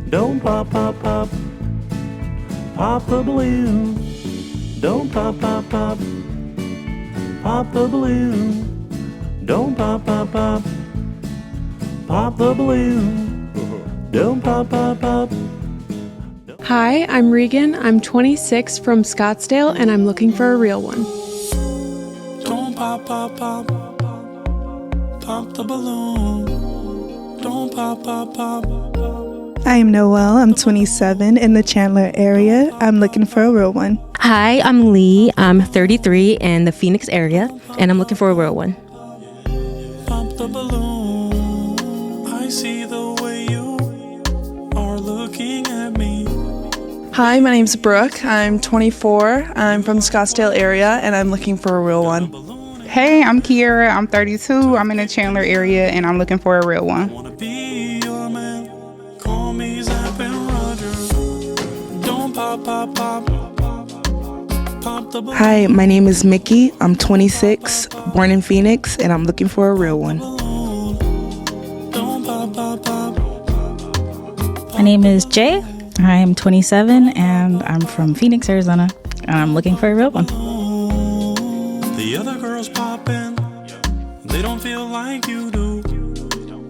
Don't pop, pop, pop. Pop the balloon. Don't pop, pop, pop. Pop the balloon. Don't pop, pop, pop. Pop the balloon. Don't pop, pop, pop. Hi, I'm Regan. I'm 26 from Scottsdale, and I'm looking for a real one. Don't pop, pop, pop. Pop the balloon. Don't pop, pop, pop. I am Noelle. I'm 27 in the Chandler area. I'm looking for a real one. Hi, I'm Lee. I'm 33 in the Phoenix area, and I'm looking for a real one. Pop the balloon. I see the way you are looking at me. Hi, my name's Brooke. I'm 24. I'm from the Scottsdale area, and I'm looking for a real one. Hey, I'm Kiera. I'm 32. I'm in the Chandler area, and I'm looking for a real one. Wanna be your man. Call me Zap and Roger. Don't pop, pop, pop. Pop the balloon. Hi, my name is Mickey. I'm 26, born in Phoenix, and I'm looking for a real one. Don't pop, pop, pop. My name is Jay. I'm 27 and I'm from Phoenix, Arizona, and I'm looking for a real one. The other girls poppin', they don't feel like you do.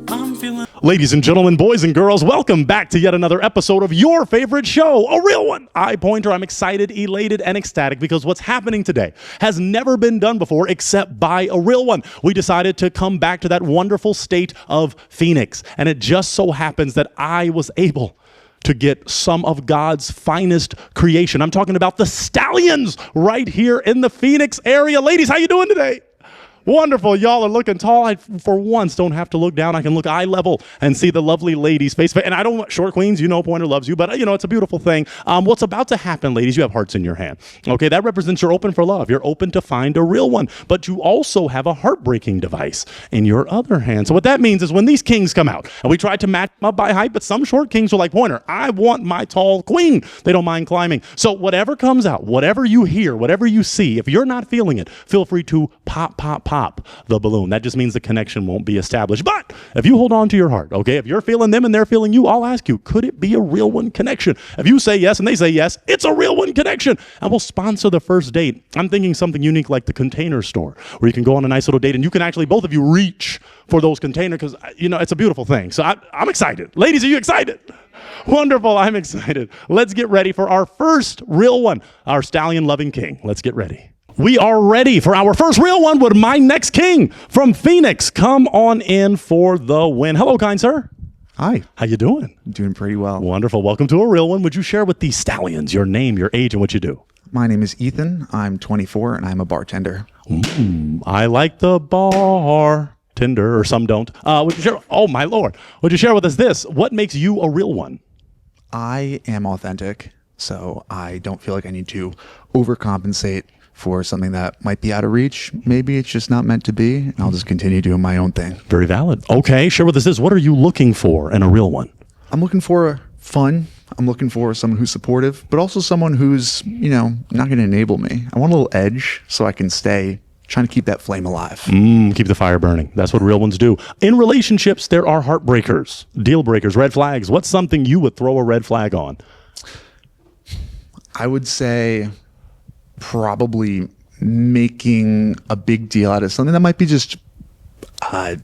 I'm feeling. Ladies and gentlemen, boys and girls, welcome back to yet another episode of your favorite show, A Real One. Pointer, I'm excited, elated, and ecstatic because what's happening today has never been done before except by a real one. We decided to come back to that wonderful state of Phoenix, and it just so happens that I was able to get some of God's finest creation. I'm talking about the Stallions right here in the Phoenix area. Ladies, how you doing today? Wonderful. Y'all are looking tall. I, for once, don't have to look down. I can look eye level and see the lovely ladies face. And I don't want short queens. You know, Pointer loves you, but it's a beautiful thing. What's about to happen, ladies, you have hearts in your hand. Okay, that represents you're open for love. You're open to find a real one, but you also have a heartbreaking device in your other hand. So what that means is when these kings come out, and we tried to match them up by height, but some short kings are like, Pointer, I want my tall queen. They don't mind climbing. So whatever comes out, whatever you hear, whatever you see, if you're not feeling it, feel free to pop the balloon. That just means the connection won't be established. But if you hold on to your heart, okay, if you're feeling them and they're feeling you, I'll ask you, could it be a real one connection? If you say yes and they say yes, it's a real one connection. And we'll sponsor the first date. I'm thinking something unique like the Container Store, where you can go on a nice little date and you can actually, both of you, reach for those containers because, it's a beautiful thing. So I'm excited. Ladies, are you excited? Wonderful. I'm excited. Let's get ready for our first real one, our Stallion loving king. Let's get ready. We are ready for our first real one with my next king from Phoenix. Come on in for the win. Hello, kind sir. Hi. How you doing? Doing pretty well. Wonderful. Welcome to a real one. Would you share with these Stallions your name, your age, and what you do? My name is Ethan. I'm 24 and I'm a bartender. I like the bartender, or some don't. Would you share? Oh my Lord. Would you share with us this? What makes you a real one? I am authentic, so I don't feel like I need to overcompensate for something that might be out of reach. Maybe it's just not meant to be, and I'll just continue doing my own thing. Very valid. Okay, share with us this. What are you looking for in a real one? I'm looking for fun. I'm looking for someone who's supportive, but also someone who's, not going to enable me. I want a little edge so I can stay trying to keep that flame alive. Keep the fire burning. That's what real ones do. In relationships, there are heartbreakers, deal breakers, red flags. What's something you would throw a red flag on? I would say probably making a big deal out of something that might be just I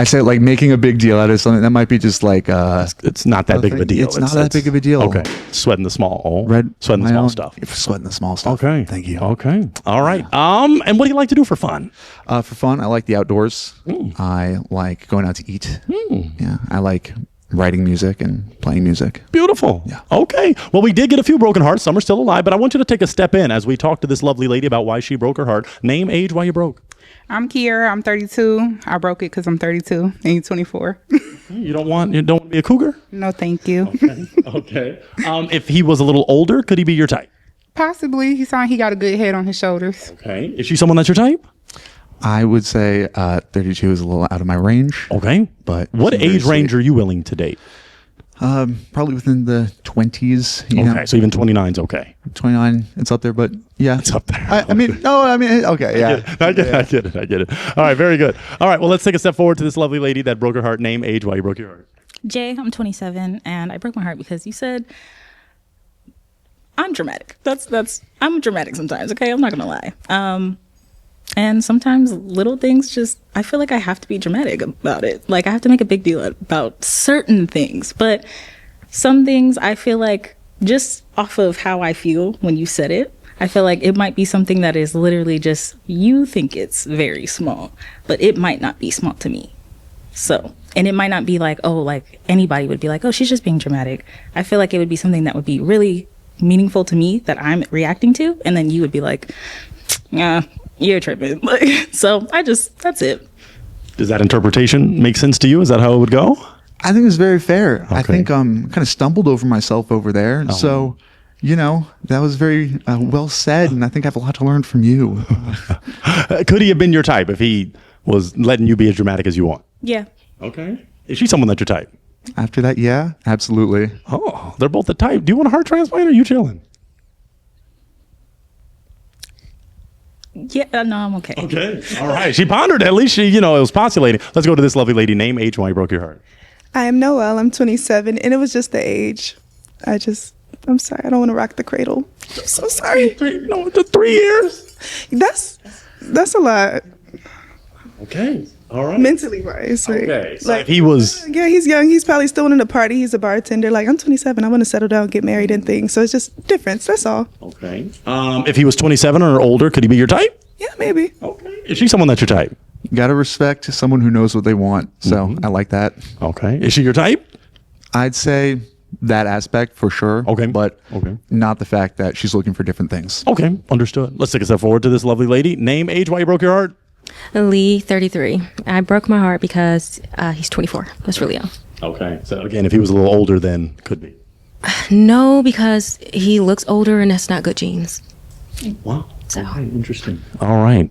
say like making a big deal out of something that might be just like it's not that big of a deal. It's not that big of a deal. Okay. Sweating the small sweating the small stuff. Sweating the small stuff. Okay. Thank you. Okay. All right. And what do you like to do for fun? For fun, I like the outdoors. I like going out to eat. Yeah. I like writing music and playing music. Beautiful. Yeah. Okay. Well, we did get a few broken hearts. Some are still alive, but I want you to take a step in as we talk to this lovely lady about why she broke her heart. Name, age, why you broke. I'm Kiera. I'm 32. I broke it because I'm 32 and you're 24. You don't want to be a cougar? No, thank you. Okay. If he was a little older, could he be your type? Possibly. He sounds like he got a good head on his shoulders. Okay. Is she someone that's your type? I would say 32 is a little out of my range. Okay. But what age range are you willing to date? Probably within the 20s. You Okay, know? so even 29's okay. 29, it's up there, but yeah. It's up there. I mean, okay, yeah. I get it. All right, very good. All right, well, let's take a step forward to this lovely lady that broke her heart. Name, age, why you broke your heart. Jay, I'm 27, and I broke my heart because you said I'm dramatic. I'm dramatic sometimes. Okay, I'm not gonna lie. And sometimes little things I feel like I have to be dramatic about it. Like I have to make a big deal about certain things, but some things I feel like just off of how I feel when you said it, I feel like it might be something that is literally just you think it's very small, but it might not be small to me. So, and it might not be like, oh, like anybody would be like, oh, she's just being dramatic. I feel like it would be something that would be really meaningful to me that I'm reacting to. And then you would be like, yeah, you're tripping. Like, so that's it. Does that interpretation make sense to you? Is that how it would go? I think it's very fair. Okay. I think kind of stumbled over myself over there. Oh. So, that was very well said. And I think I have a lot to learn from you. Could he have been your type if he was letting you be as dramatic as you want? Yeah. Okay. Is she someone that's your type? After that, yeah, absolutely. Oh, they're both the type. Do you want a heart transplant or are you chilling? Yeah, no, I'm okay. Okay. All right. She pondered. At least she, it was postulating. Let's go to this lovely lady. Name, age, why you broke your heart. I am Noelle. I'm 27, and it was just the age. I'm sorry. I don't want to rock the cradle. I'm so sorry. Just 3 years. That's a lot. Okay. All right. Mentally wise. Right? Okay. So if he was. Yeah, he's young. He's probably still in the party. He's a bartender. Like, I'm 27. I want to settle down, get married and things. So it's just difference. That's all. Okay. If he was 27 or older, could he be your type? Yeah, maybe. Okay. Is she someone that's your type? You got to respect someone who knows what they want. So I like that. Okay. Is she your type? I'd say that aspect for sure. Okay. But Okay. not the fact that she's looking for different things. Okay. Understood. Let's take a step forward to this lovely lady. Name, age, why you broke your heart. Lee, 33. I broke my heart because he's 24. That's really young. Okay. So again, if he was a little older, then could be. No, because he looks older and that's not good genes. Wow. So Okay, interesting. All right.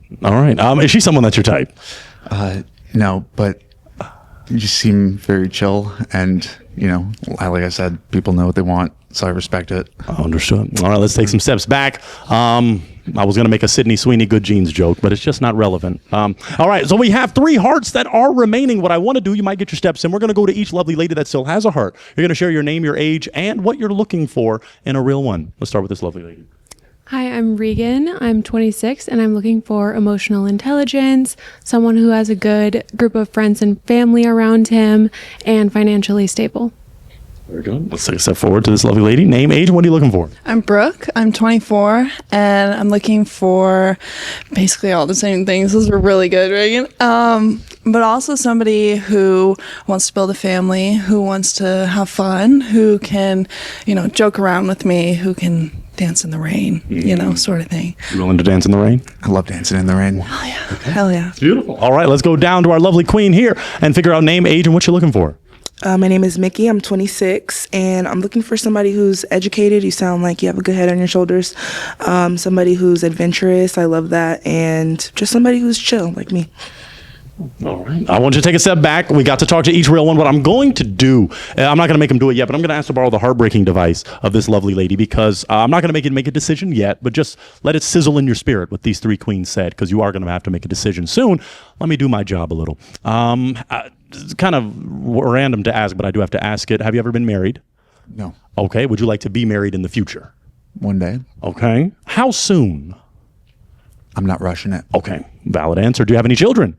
Is she someone that's your type? No, but you just seem very chill. And, like I said, people know what they want. So I respect it. Understood. All right, let's take some steps back. I was going to make a Sydney Sweeney good genes joke, but it's just not relevant. All right, so we have 3 hearts that are remaining. What I want to do, you might get your steps in. We're going to go to each lovely lady that still has a heart. You're going to share your name, your age, and what you're looking for in a real one. Let's start with this lovely lady. Hi, I'm Regan. I'm 26 and I'm looking for emotional intelligence, someone who has a good group of friends and family around him, and financially stable. Very good. Let's take a step forward to this lovely lady. Name, age, and what are you looking for? I'm Brooke. I'm 24, and I'm looking for basically all the same things. Those were really good, Reagan. But also somebody who wants to build a family, who wants to have fun, who can, joke around with me, who can dance in the rain, sort of thing. You willing to dance in the rain? I love dancing in the rain. Hell yeah. Hell yeah. Beautiful. All right, let's go down to our lovely queen here and figure out name, age, and what you're looking for. My name is Mickey. I'm 26, and I'm looking for somebody who's educated. You sound like you have a good head on your shoulders. Somebody who's adventurous. I love that. And just somebody who's chill, like me. All right. I want you to take a step back. We got to talk to each real one. What I'm going to do, I'm not going to make him do it yet, but I'm going to ask to borrow the heartbreaking device of this lovely lady because I'm not going to make a decision yet, but just let it sizzle in your spirit what these 3 queens said because you are going to have to make a decision soon. Let me do my job a little. It's kind of random to ask, but I do have to ask it. Have you ever been married? No. Okay. Would you like to be married in the future? One day. Okay. How soon? I'm not rushing it. Okay. Valid answer. Do you have any children?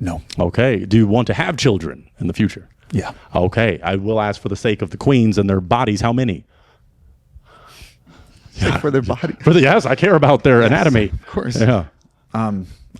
No. Okay. Do you want to have children in the future? Yeah. Okay. I will ask for the sake of the queens and their bodies. How many? For their body. Yes, I care about their anatomy. Of course. Yeah.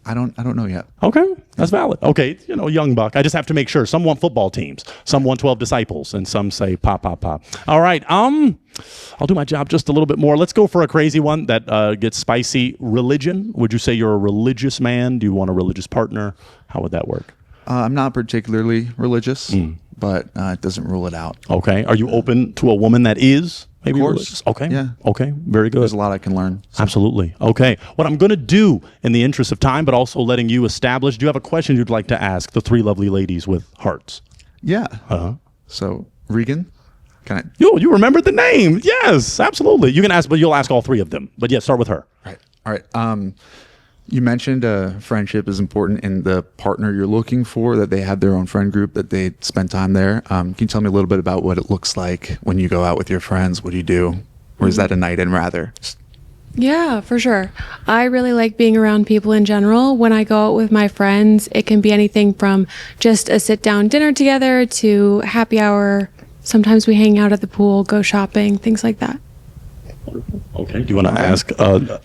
I don't know yet. Okay. That's valid. Okay. Young buck. I just have to make sure. Some want football teams. Some want 12 disciples. And some say pop, pop, pop. All right. I'll do my job just a little bit more. Let's go for a crazy one that gets spicy. Religion. Would you say you're a religious man? Do you want a religious partner? How would that work? I'm not particularly religious, but it doesn't rule it out. Okay. Are you open to a woman that is maybe Of course. religious? Okay. Yeah. Okay. Very good. There's a lot I can learn. So. Absolutely. Okay. What I'm going to do in the interest of time, but also letting you establish, do you have a question you'd like to ask the 3 lovely ladies with hearts? Yeah. Uh-huh. So, Regan, Can I? You remembered the name. Yes, absolutely. You can ask, but you'll ask all three of them. But yeah, start with her. Right. All right. You mentioned friendship is important in the partner you're looking for, that they have their own friend group, that they spend time there. Can you tell me a little bit about what it looks like when you go out with your friends? What do you do? Or is that a night in rather? Yeah, for sure. I really like being around people in general. When I go out with my friends, it can be anything from just a sit down dinner together to happy hour. Sometimes we hang out at the pool, go shopping, things like that. Okay. Do you want to ask? Brooke.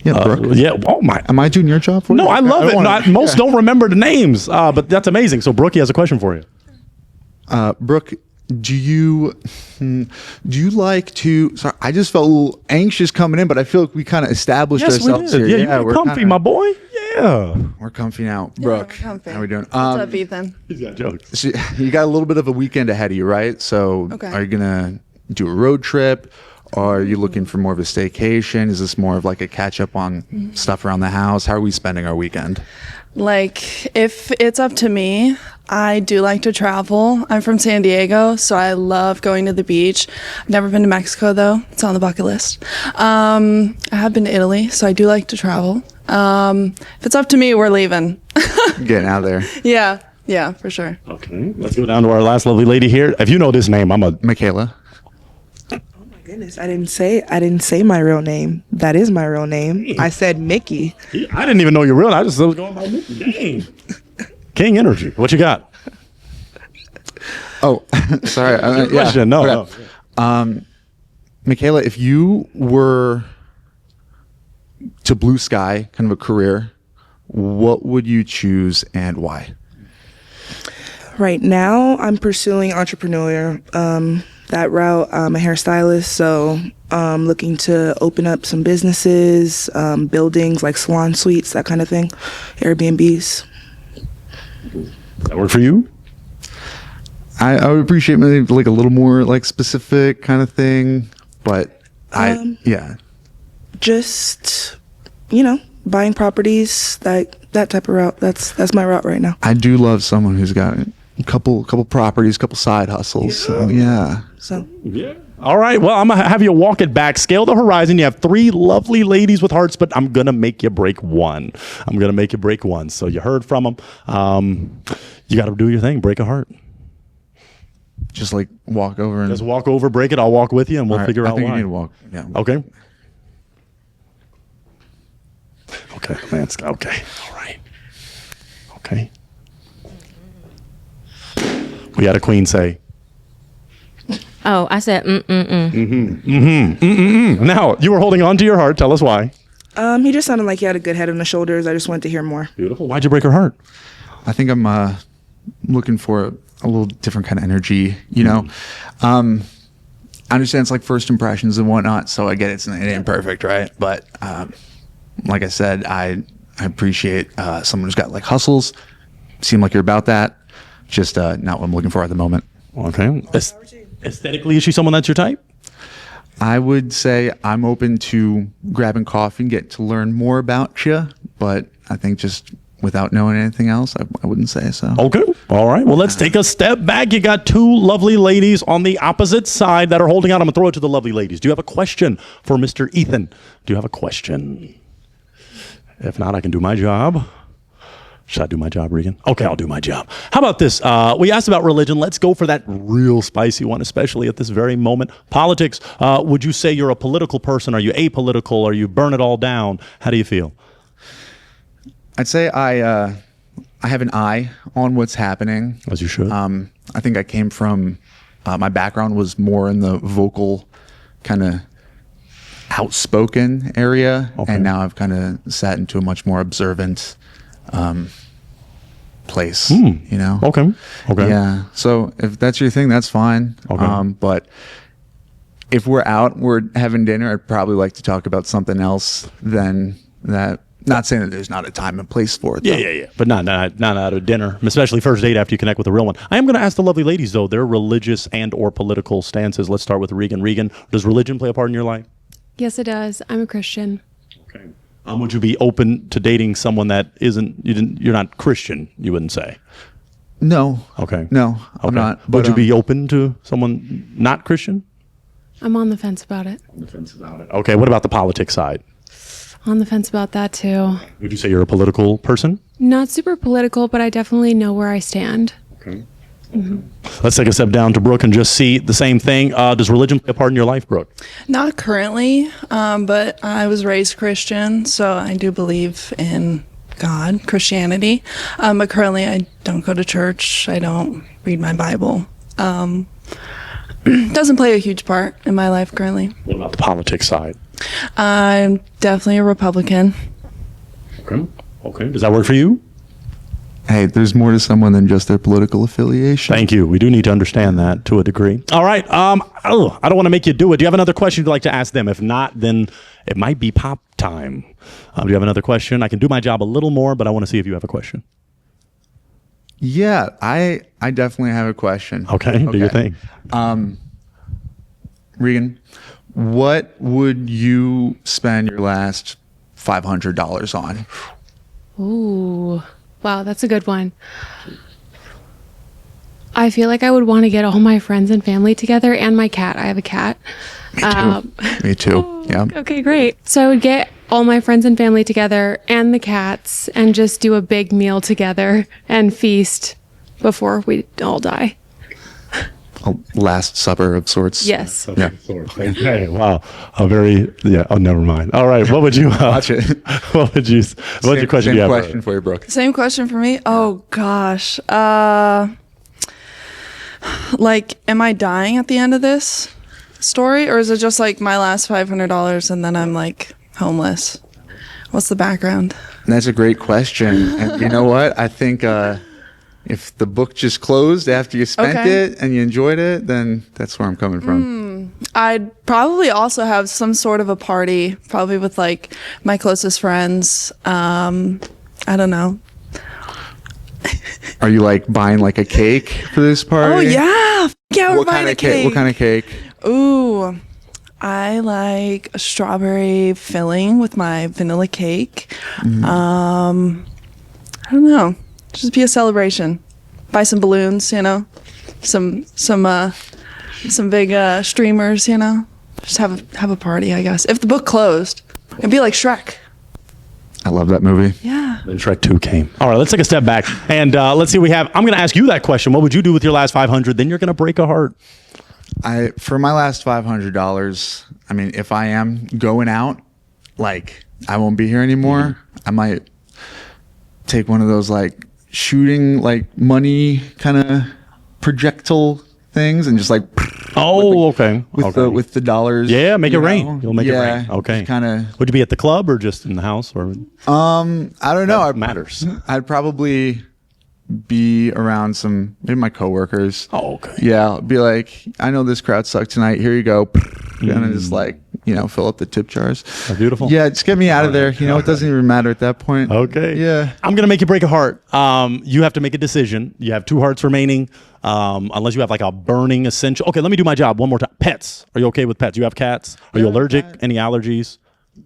Yeah. Oh my. Am I doing your job for you? No, I love it. Most don't remember the names, but that's amazing. So Brookie has a question for you. Brooke, do you like to? Sorry, I just felt a little anxious coming in, but I feel like we kind of established ourselves we did. here. Yeah, you're comfy, my boy. Yeah. We're comfy now. Brooke, comfy. how are we doing? What's up, Ethan? He's got jokes. So you got a little bit of a weekend ahead of you, right? So Okay. are you gonna do a road trip? Or are you looking for more of a staycation? Is this more of like a catch up on stuff around the house? How are we spending our weekend? Like, if it's up to me, I do like to travel. I'm from San Diego, so I love going to the beach. I've never been to Mexico, though. It's on the bucket list. I have been to Italy, so I do like to travel. If it's up to me, we're leaving. Getting out of there. Yeah, for sure. Okay. Let's go down to our last lovely lady here. If you know this name, Michaela. Goodness, I didn't say my real name. That is my real name. I said Mickey. I didn't even know your real name. I just was going by Mickey. Dang. King Energy. What you got? Oh, sorry. Question. No. Michaela, if you were to blue sky kind of a career, what would you choose and why? Right now, I'm pursuing entrepreneur. That route. I'm a hairstylist, so looking to open up some businesses, buildings like salon suites, that kind of thing, Airbnbs. Does that work for you? I would appreciate maybe like a little more like specific kind of thing, but just buying properties, that type of route. That's my route right now. I do love someone who's got a couple properties, couple side hustles. So yeah. Yeah. All right. Well, I'm going to have you walk it back. Scale the horizon. You have three lovely ladies with hearts, but I'm going to make you break one. So you heard from them. You got to do your thing. Break a heart. Just like walk over and just walk over, break it. I'll walk with you and we'll figure out why. I think you need to walk. Yeah. Okay. Okay. Lance. Okay. All right. Okay. We had a queen say. Oh, I said, Now, you were holding on to your heart. Tell us why. He just sounded like he had a good head on his shoulders. I just wanted to hear more. Beautiful. Why'd you break her heart? I think I'm looking for a little different kind of energy, you know? I understand it's like first impressions and whatnot, so I get it ain't perfect, right? But like I said, I appreciate someone who's got like hustles. Seem like you're about that. Just not what I'm looking for at the moment. Okay. Aesthetically, is she someone that's your type? I would say I'm open to grabbing coffee and get to learn more about you, but I think just without knowing anything else, I wouldn't say so. Okay. All right. Well, let's take a step back. You got two lovely ladies on the opposite side that are holding out. I'm going to throw it to the lovely ladies. Do you have a question for Mr. Ethan? Do you have a question? If not, I can do my job. Should I do my job, Regan? Okay, I'll do my job. How about this? We asked about religion. Let's go for that real spicy one, especially at this very moment. Politics. Would you say you're a political person? Are you apolitical? Are you burn it all down? How do you feel? I'd say I have an eye on what's happening. As you should. I think I came from, my background was more in the vocal kind of outspoken area. Okay. And now I've kind of sat into a much more observant place, you know? Okay. Yeah. So if that's your thing, that's fine. Okay. But if we're out, we're having dinner, I'd probably like to talk about something else than that. Not saying that there's not a time and place for it. Though. Yeah. But not out of dinner, especially first date after you connect with a real one. I am going to ask the lovely ladies, though, their religious and or political stances. Let's start with Regan. Regan, does religion play a part in your life? Yes, it does. I'm a Christian. Okay. Would you be open to dating someone that you're not Christian, you wouldn't say? No. Okay. No, I'm not. But would you be open to someone not Christian? I'm on the fence about it. On the fence about it. Okay, what about the politics side? On the fence about that too. Would you say you're a political person? Not super political, but I definitely know where I stand. Okay. Let's take a step down to Brooke and just see the same thing. Does religion play a part in your life, Brooke? Not currently, but I was raised Christian, so I do believe in God, Christianity. But currently, I don't go to church. I don't read my Bible. Doesn't play a huge part in my life currently. What about the politics side? I'm definitely a Republican. Okay. Okay. Does that work for you? Hey, there's more to someone than just their political affiliation. Thank you. We do need to understand that to a degree. All right. I don't want to make you do it. Do you have another question you'd like to ask them? If not, then it might be pop time. Do you have another question? I can do my job a little more, but I want to see if you have a question. Yeah, I definitely have a question. Okay. Do your thing. Regan, what would you spend your last $500 on? Ooh, wow, that's a good one. I feel like I would want to get all my friends and family together and my cat. I have a cat. Me too. Yeah. Okay, great. So I would get all my friends and family together and the cats and just do a big meal together and feast before we all die. A last supper of sorts. Yes. Yeah. Okay. Wow. A very, yeah. Oh, never mind. All right. What would you, Watch it. what's your question? Same you have? question for you, Brooke. Same question for me. Oh gosh. Like, am I dying at the end of this story, or is it just like my last $500 and then I'm like homeless? What's the background? That's a great question. And you know what? I think if the book just closed after you spent it and you enjoyed it, then that's where I'm coming from. I'd probably also have some sort of a party, probably with like my closest friends. I don't know. Are you like buying like a cake for this party? Oh yeah, yeah, we're buying a cake. What kind of cake? Ooh, I like a strawberry filling with my vanilla cake. I don't know. Just be a celebration. Buy some balloons, you know, some big streamers, you know. Just have a party, I guess. If the book closed, it'd be like Shrek. I love that movie. Yeah. Then Shrek 2 came. All right, let's take a step back and let's see what we have. I'm going to ask you that question. What would you do with your last 500? Then you're going to break a heart. For my last $500, I mean, if I am going out, like I won't be here anymore, I might take one of those like shooting like money kind of projectile things and just like with the dollars. Yeah, make it rain. You'll make it rain. Okay. Kind of. Would you be at the club or just in the house or? I don't know. It matters. I'd probably be around maybe my coworkers. Oh, okay. Yeah, I'll be like, I know this crowd sucked tonight. Here you go. And then just like, fill up the tip jars. Oh, beautiful. Yeah, just get me out of there. It doesn't even matter at that point. Okay. Yeah. I'm going to make you break a heart. You have to make a decision. You have 2 hearts remaining. Unless you have like a burning essential. Okay, let me do my job one more time. Pets. Are you okay with pets? You have cats? Are you allergic? Any allergies?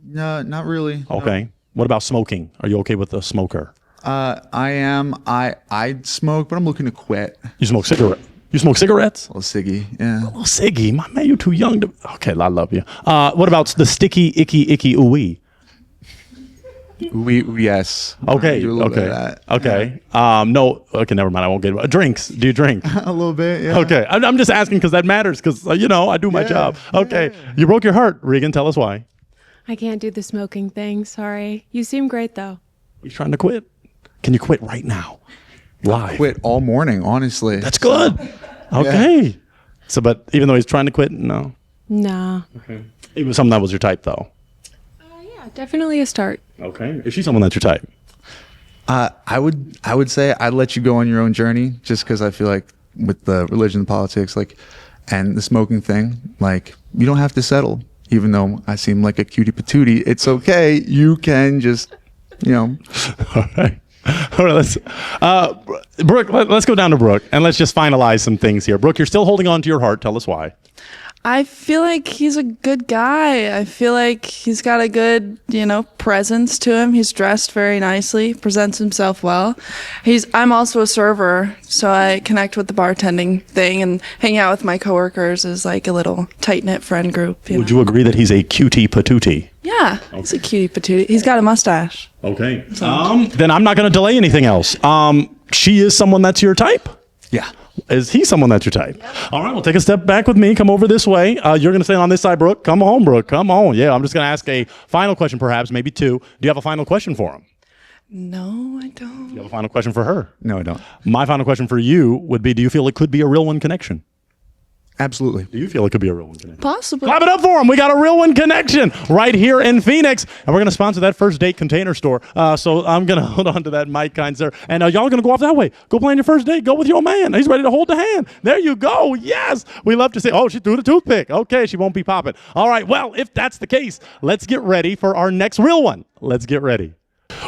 No, not really. Okay. No. What about smoking? Are you okay with a smoker? I am. I smoke, but I'm looking to quit. You smoke cigarette? You smoke cigarettes? A little ciggy, yeah. A little ciggy? My man, you're too young to... Okay, I love you. What about the sticky, icky, ooey? Yes. Okay, do a little bit of that. Okay. Yeah. No, okay, never mind. I won't get it. Drinks. Do you drink? A little bit, yeah. Okay. I'm just asking because that matters because, I do my job. Okay. Yeah. You broke your heart, Regan. Tell us why. I can't do the smoking thing. Sorry. You seem great, though. You trying to quit? Can you quit right now? Live. I quit all morning, honestly. That's good. Okay. Yeah. So, but even though he's trying to quit, no. Nah. Okay. It was something that was your type, though. Yeah, definitely a start. Okay. Is she someone that's your type? I would say I'd let you go on your own journey, just because I feel like with the religion and politics, like, and the smoking thing, like, you don't have to settle. Even though I seem like a cutie patootie, it's okay. You can just, All right. All right, Brooke, let's go down to Brooke and let's just finalize some things here. Brooke, you're still holding on to your heart. Tell us why. I feel like he's a good guy. I feel like he's got a good, presence to him. He's dressed very nicely, presents himself well. I'm also a server, so I connect with the bartending thing, and hanging out with my coworkers is like a little tight-knit friend group. Would you agree that he's a cutie patootie? Yeah, he's a cutie patootie. He's got a mustache. Okay. Then I'm not going to delay anything else. She is someone that's your type? Yeah. Is he someone that's your type? Yep. All right, well, take a step back with me. Come over this way. You're going to stay on this side, Brooke. Come on, Brooke. Come on. Yeah, I'm just going to ask a final question, perhaps, maybe two. Do you have a final question for him? No, I don't. Do you have a final question for her? No, I don't. My final question for you would be, do you feel it could be a real one connection? Absolutely. Do you feel it could be a real one connection? Possibly. Clap it up for him. We got a real one connection right here in Phoenix. And we're going to sponsor that First Date Container Store. So I'm going to hold on to that mic, kind sir. And y'all are going to go off that way. Go plan your first date. Go with your man. He's ready to hold the hand. There you go. Yes. We love to say, oh, she threw the toothpick. Okay, she won't be popping. All right. Well, if that's the case, let's get ready for our next real one. Let's get ready.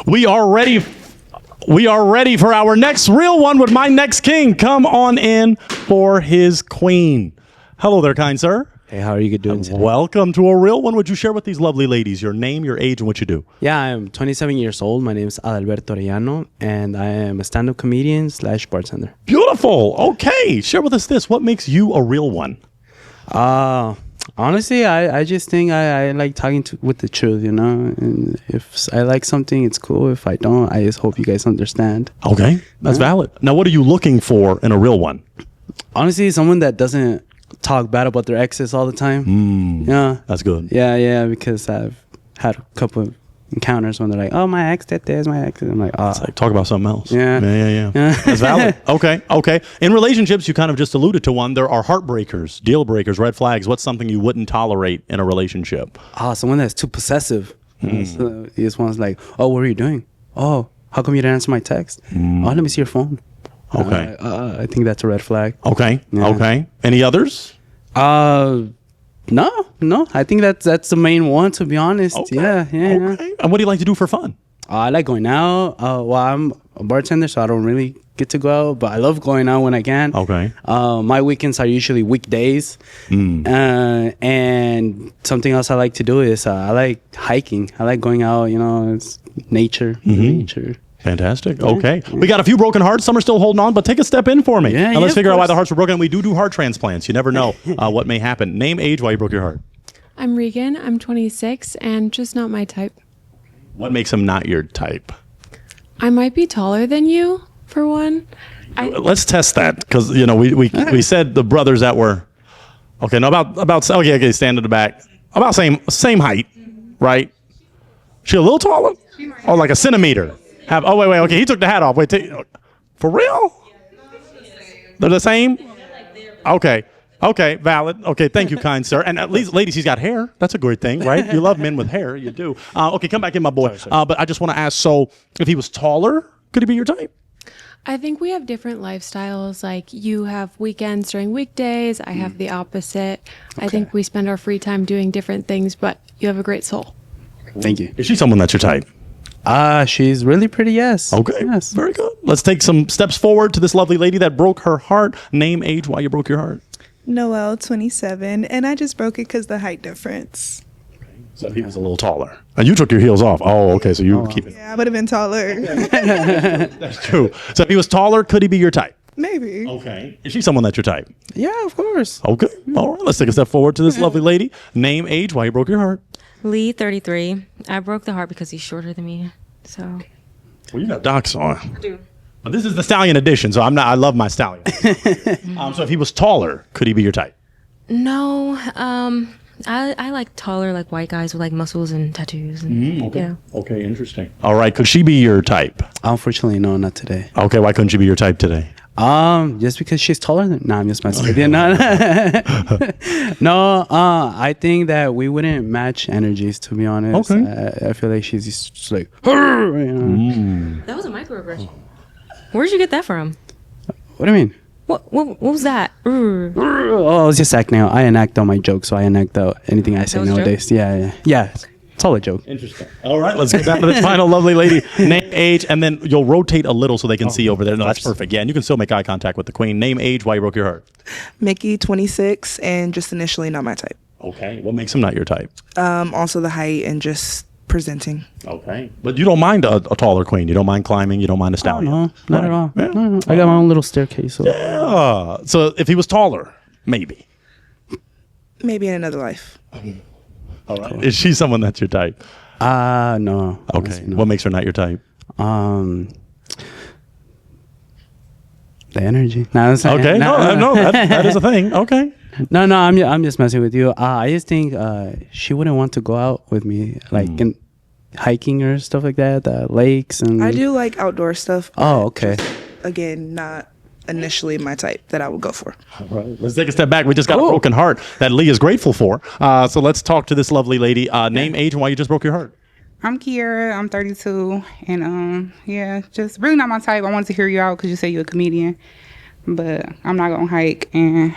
We are ready for our next real one with my next king. Come on in for his queen. Hello there, kind sir. Hey, how are you doing today? Welcome to a real one. Would you share with these lovely ladies your name, your age, and what you do? Yeah, I'm 27 years old. My name is Adalberto Arellano, and I am a stand-up comedian / bartender. Beautiful. Okay. Share with us this. What makes you a real one? Honestly, I just think I like talking with the truth, And if I like something, it's cool. If I don't, I just hope you guys understand. Okay. That's valid. Now, what are you looking for in a real one? Honestly, someone that doesn't talk bad about their exes all the time. Yeah. That's good. Yeah, because I've had a couple of encounters when they're like, oh, my ex did this, my ex. I'm like, oh. It's like, talk about something else. Yeah. That's valid. Okay. In relationships, you kind of just alluded to one. There are heartbreakers, deal breakers, red flags. What's something you wouldn't tolerate in a relationship? Someone that's too possessive. So this one's like, oh, what are you doing? Oh, how come you didn't answer my text? Oh, let me see your phone. Okay. I think that's a red flag. Okay. Yeah. Okay. Any others? No. I think that's the main one, to be honest. Okay. Yeah. Okay. And what do you like to do for fun? I like going out. Well, I'm a bartender, so I don't really get to go out, but I love going out when I can. Okay. My weekends are usually weekdays. And something else I like to do is I like hiking. I like going out, it's nature. Fantastic. Okay. We got a few broken hearts. Some are still holding on, but take a step in for me. And let's figure out why the hearts were broken. We do heart transplants. You never know what may happen. Name, age, why you broke your heart. I'm Regan. I'm 26 and just not my type. What makes him not your type? I might be taller than you, for one. Let's test that because, we said the brothers that were, okay, no, okay, stand in the back. About same height, right? She a little taller? Oh, like a centimeter. Wait, okay, he took the hat off. Wait, for real? They're the same? Okay, valid. Okay, thank you, kind sir. And at least, ladies, he's got hair. That's a great thing, right? You love men with hair. You do. Okay, come back in, my boy. Sorry. But I just want to ask, so if he was taller, could he be your type? I think we have different lifestyles. Like you have weekends during weekdays. I have the opposite. Okay. I think we spend our free time doing different things, but you have a great soul. Thank you. Is she someone that's your type? She's really pretty, yes. Okay, yes. Very good. Let's take some steps forward to this lovely lady that broke her heart. Name, age, why you broke your heart. Noelle, 27, and I just broke it because the height difference. So he was a little taller. And you took your heels off. Oh, okay, so you keep it. Yeah, I would have been taller. That's true. So if he was taller, could he be your type? Maybe. Okay. Is she someone that's your type? Yeah, of course. Okay. All right, let's take a step forward to this lovely lady. Name, age, why you broke your heart. Lee, 33. I broke the heart because he's shorter than me. So. Well, you got docs on. I do. But this is the Stallion edition, so I love my Stallion. So if he was taller, could he be your type? No. I like taller, like white guys with like muscles and tattoos. And, okay. Yeah. Okay, interesting. All right, could she be your type? Unfortunately, no, not today. Okay, why couldn't she be your type today? Just because she's taller than. No, I'm just messing with you. No, I think that we wouldn't match energies, to be honest. Okay. I feel like she's just like. That was a microaggression. Where'd you get that from? What do you mean? What was that? Oh, I was just acting out. I enact out my jokes, so I enact out anything I say nowadays. Yeah. It's all a joke. Interesting. All right, let's get down to this final lovely lady. Name, age, and then you'll rotate a little so they can see over there. No, that's perfect. Yeah, and you can still make eye contact with the queen. Name, age, why you broke your heart. Mickey, 26, and just initially not my type. Okay, what makes him not your type? Also the height and just presenting. Okay, but you don't mind a taller queen. You don't mind climbing. You don't mind a stallion. No, not at all. Yeah. No. I got my own little staircase. So. Yeah. So if he was taller, maybe. Maybe in another life. All right. Is she someone that's your type? No. Okay. No. What makes her not your type? The energy. No, I'm saying, Okay. No, that is a thing. Okay. No, I'm just messing with you. I just think she wouldn't want to go out with me, like in hiking or stuff like that, the lakes and. I do like outdoor stuff. Oh, okay. Again, not initially my type that I would go for. All right. Let's take a step back. We just got a broken heart that Lee is grateful for. So let's talk to this lovely lady. Name, age, and why you just broke your heart. I'm Kiera. I'm 32, and yeah, just really not my type. I wanted to hear you out because you say you're a comedian, but I'm not gonna hike and.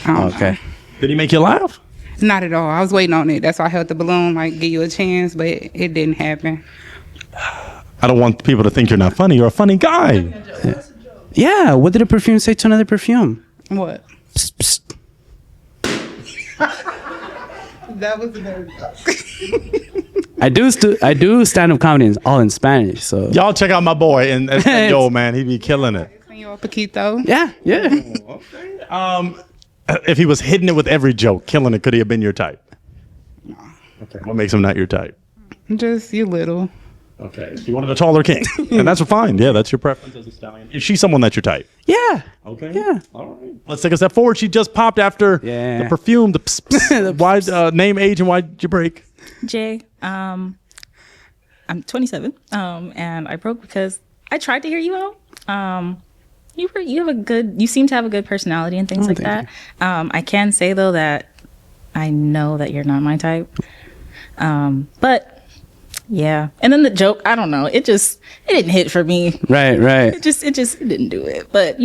Okay. Did he make you laugh? Not at all. I was waiting on it. That's why I held the balloon, like give you a chance, but it didn't happen. I don't want people to think you're not funny. You're a funny guy. Yeah. What did a perfume say to another perfume? What? Psst, psst. That was I do stand up comedy all in Spanish. So y'all check out my boy and yo man, he be killing it. Señor Paquito. Yeah. Okay. If he was hitting it with every joke, killing it, could he have been your type? No. Okay. What makes him not your type? Just you little. Okay. You wanted a taller king, and that's fine. Yeah, that's your preference as a stallion. Is she someone that's your type? Yeah. Okay. Yeah. All right. Let's take a step forward. She just popped after the perfume. The pss, pss. Why name, age, and why'd you break? Jay, I'm 27, and I broke because I tried to hear you out. You seem to have a good personality and things like that. I can say though that I know that you're not my type. But yeah. And then the joke, I don't know. It didn't hit for me. Right. It didn't do it. But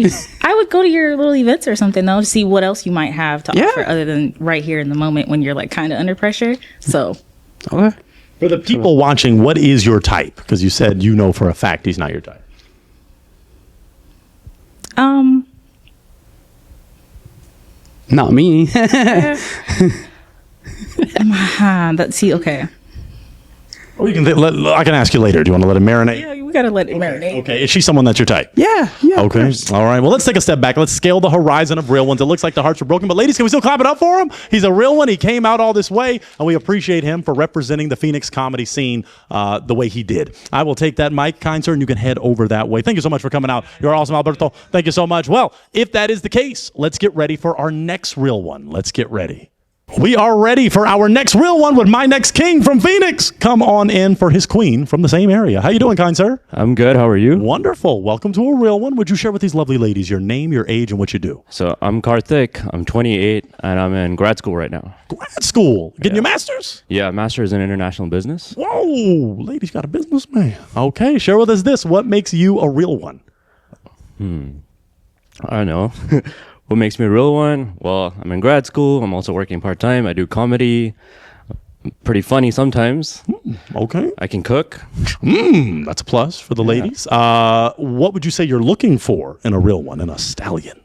I would go to your little events or something though to see what else you might have to offer other than right here in the moment when you're like kind of under pressure. So. Okay. For the people watching, what is your type? Because you said you know for a fact he's not your type. Not me. Okay. Or you can. I can ask you later. Do you want to let it marinate? Yeah, we gotta let it marinate. Okay. Is she someone that's your type? Yeah. Okay. All right. Well, let's take a step back. Let's scale the horizon of real ones. It looks like the hearts are broken, but ladies, can we still clap it up for him? He's a real one. He came out all this way, and we appreciate him for representing the Phoenix comedy scene the way he did. I will take that mic, kind sir, and you can head over that way. Thank you so much for coming out. You're awesome, Alberto. Thank you so much. Well, if that is the case, let's get ready for our next real one. Let's get ready. We are ready for our next real one with my next king from Phoenix. Come on in for his queen from the same area. How you doing, kind sir? I'm good. How are you? Wonderful. Welcome to a real one. Would you share with these lovely ladies your name, your age, and what you do? So I'm Karthik. I'm 28, and I'm in grad school right now. Grad school? Getting your master's? Yeah, master's in international business. Whoa, lady's got a businessman. Okay, share with us this. What makes you a real one? I don't know. What makes me a real one? Well, I'm in grad school. I'm also working part-time. I do comedy. Pretty funny sometimes. Okay. I can cook. That's a plus for the ladies. What would you say you're looking for in a real one, in a stallion?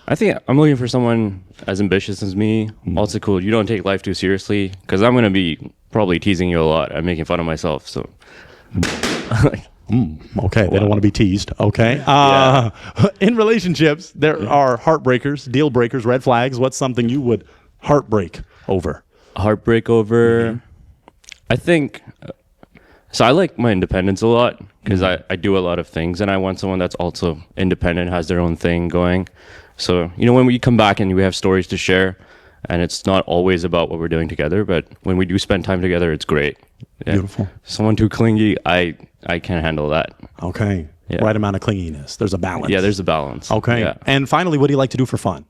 I think I'm looking for someone as ambitious as me. Also cool. You don't take life too seriously, because I'm going to be probably teasing you a lot. I'm making fun of myself. So. Okay, they don't want to be teased. Okay. In relationships, there are heartbreakers, deal breakers, red flags. What's something you would heartbreak over? Heartbreak over? I think, so I like my independence a lot because I do a lot of things, and I want someone that's also independent, has their own thing going. So, when we come back and we have stories to share, and it's not always about what we're doing together, but when we do spend time together, it's great. Yeah. Beautiful. Someone too clingy, I can't handle that. Okay. Yeah. Right amount of clinginess. There's a balance. Yeah, there's a balance. Okay. Yeah. And finally, what do you like to do for fun?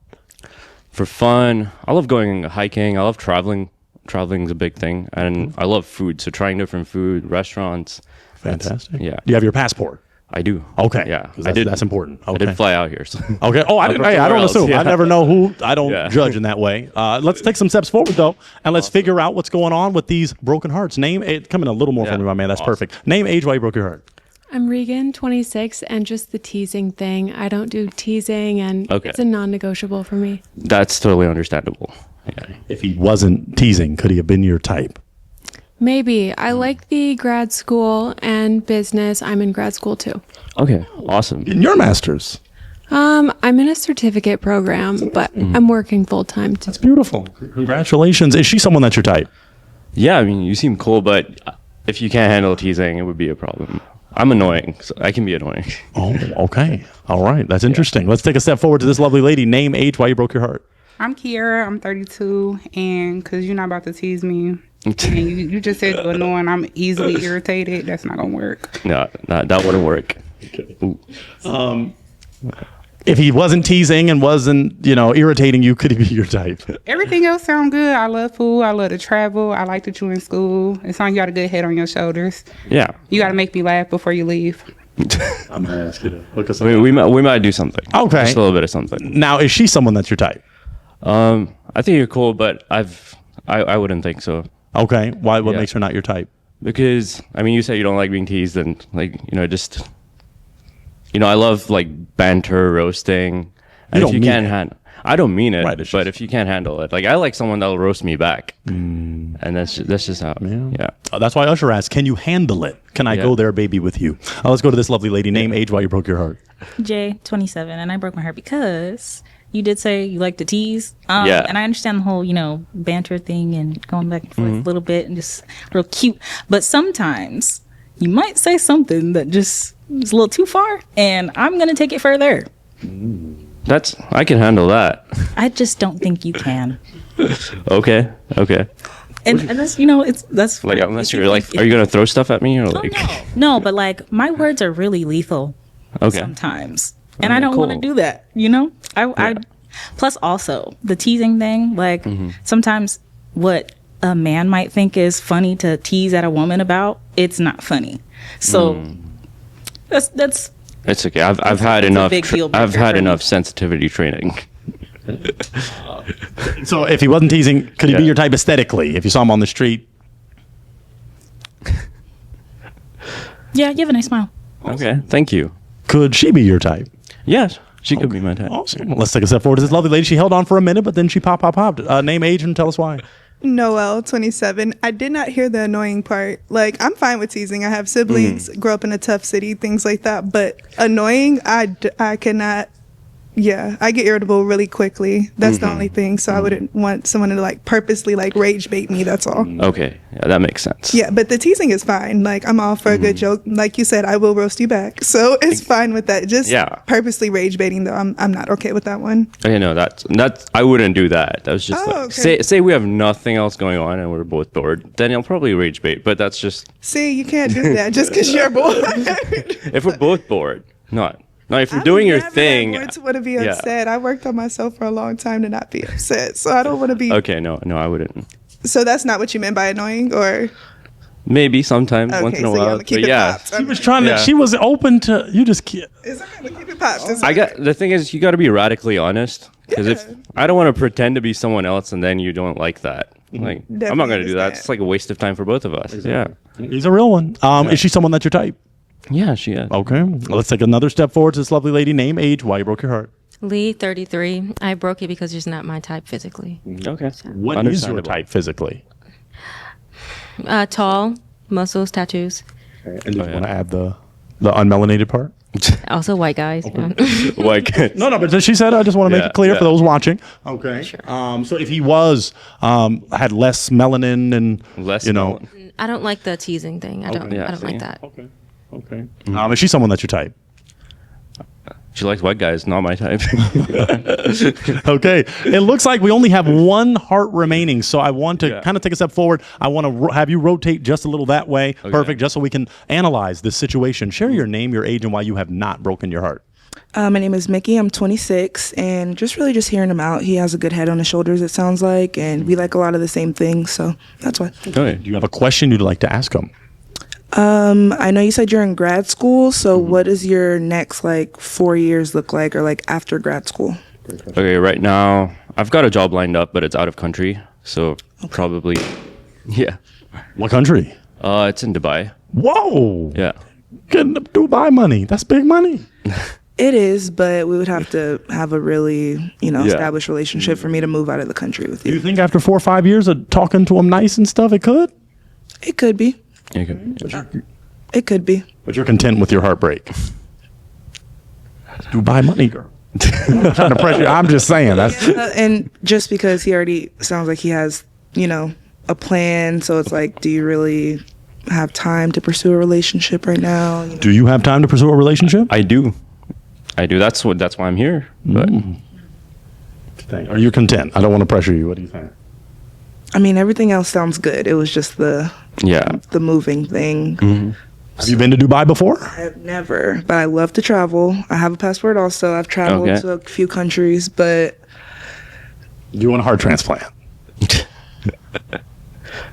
For fun, I love going hiking. I love traveling. Traveling's a big thing. And I love food. So trying different food, restaurants. Fantastic. Yeah. Do you have your passport? I do. Okay. Yeah. 'Cause that's important. I Okay. did fly out here. So. Okay. Oh, I'm from I somewhere don't else, assume. yeah. I never know who. I don't Yeah. judge in that way. Let's take some steps forward though, and let's figure out what's going on with these broken hearts. Name it. Come in a little more for me, my man. That's perfect. Name, age, why you broke your heart. I'm Regan, 26, and just the teasing thing. I don't do teasing, and Okay. it's a non-negotiable for me. That's totally understandable. Yeah. If he wasn't teasing, could he have been your type? Maybe. I like the grad school and business. I'm in grad school too. Okay. Awesome. In your master's. I'm in a certificate program, but I'm working full time too. That's beautiful. Congratulations. Is she someone that's your type? Yeah. I mean, you seem cool, but if you can't handle teasing, it would be a problem. I'm annoying, so I can be annoying. Oh, okay. All right. That's interesting. Let's take a step forward to this lovely lady. Name, age, why you broke your heart. I'm Kiara. I'm 32, and because you're not about to tease me, and you just said you're annoying, I'm easily irritated. That's not gonna work. No, that wouldn't work. If he wasn't teasing and wasn't, irritating you, could he be your type? Everything else sound good. I love food. I love to travel. I like that you in school. It's like you got a good head on your shoulders. Yeah. You got to make me laugh before you leave. I'm gonna ask you to look us. I mean, we might do something. Okay. Just a little bit of something. Now, is she someone that's your type? I think you're cool, but I wouldn't think so. Okay. Why? What makes her not your type? Because I mean, you said you don't like being teased, and just I love like banter, roasting. And if you can't handle, I don't mean it, but if you can't handle it, like I like someone that'll roast me back, and that's just how. Yeah. That's why Usher asked, "Can you handle it? Can I go there, baby, with you?" Let's go to this lovely lady. Name, age, why you broke your heart. Jay, 27, and I broke my heart because you did say you like to tease. Yeah. And I understand the whole, banter thing and going back and forth a little bit and just real cute. But sometimes you might say something that just is a little too far, and I'm going to take it further. I can handle that. I just don't think you can. Okay. And that's, that's Like unless you're like, are you gonna throw stuff at me or like? No, but like my words are really lethal. Okay. Sometimes, and I don't want to do that. I plus also the teasing thing. Like sometimes what a man might think is funny to tease at a woman about, it's not funny. So that's. It's okay. I've had enough. I've had enough sensitivity training. So if he wasn't teasing, could he be your type aesthetically? If you saw him on the street. Yeah, you have a nice smile. Okay, thank you. Could she be your type? Yes, she could be my type. Awesome. Let's take a step forward to this lovely lady. She held on for a minute, but then she popped. Name, age, and tell us why. Noelle, 27. I did not hear the annoying part. Like, I'm fine with teasing. I have siblings, grew up in a tough city, things like that. But annoying, I cannot. Yeah, I get irritable really quickly. That's the only thing. So I wouldn't want someone to like purposely like rage bait me. That's all. Okay, yeah, that makes sense. Yeah, but the teasing is fine. Like, I'm all for a good joke. Like you said, I will roast you back. So it's fine with that. Just purposely rage baiting though, I'm not okay with that one. Okay, no, that's I wouldn't do that. That was just say we have nothing else going on and we're both bored. Then I'll probably rage bait. But that's just see, you can't do that just because you're bored. If we're both bored, not. No, if you're doing your thing, I want to be upset. I worked on myself for a long time to not be upset, so I don't want to be. Okay, no, I wouldn't. So that's not what you meant by annoying, or maybe sometimes once in a while. But yeah, she was trying to. She was open to. You just. It's okay to keep it popped. The thing is, you got to be radically honest because if I don't want to pretend to be someone else and then you don't like that, like I'm not going to do that. It's like a waste of time for both of us. Yeah, he's a real one. Is she someone that's your type? Yeah, she is. Okay. Let's take another step forward to this lovely lady. Name, age, why you broke your heart. Lee, 33. I broke it because you're not my type physically. Okay. What is your type physically? Tall, muscles, tattoos. Okay. And do you want to add the unmelanated part? Also white guys. White guys. No, but she said, I just want to make it clear for those watching. Okay. Sure. So if he was, had less melanin and, melanin. I don't like the teasing thing. I don't like that. Okay. Is she someone that's your type? She likes white guys, not my type. Okay. It looks like we only have one heart remaining, so I want to kind of take a step forward. I want to have you rotate just a little that way. Okay. Perfect, just so we can analyze this situation. Share your name, your age, and why you have not broken your heart. My name is Mickey. I'm 26, and just hearing him out. He has a good head on his shoulders, it sounds like, and we like a lot of the same things, so that's why. Okay. Do you have a question you'd like to ask him? I know you said you're in grad school, so what does your next like 4 years look like, or like after grad school? Okay, right now I've got a job lined up, but it's out of country, so probably, yeah. What country? It's in Dubai. Whoa! Yeah. Getting the Dubai money. That's big money. It is, but we would have to have a really, established relationship for me to move out of the country with Do you you. think after 4 or 5 years of talking to him nice and stuff, it could? It could be. It could be. But you're content with your heartbreak. Dubai money, girl. I'm trying to pressure. I'm just saying that's. And just because he already sounds like he has, a plan, so it's like, do you really have time to pursue a relationship right now? Do you have time to pursue a relationship? I do. That's why I'm here. But Are you content? I don't want to pressure you. What do you think? I mean, everything else sounds good. It was just the moving thing. Have you been to Dubai before? I have never, but I love to travel. I have a passport also. I've traveled to a few countries, but You want a heart transplant?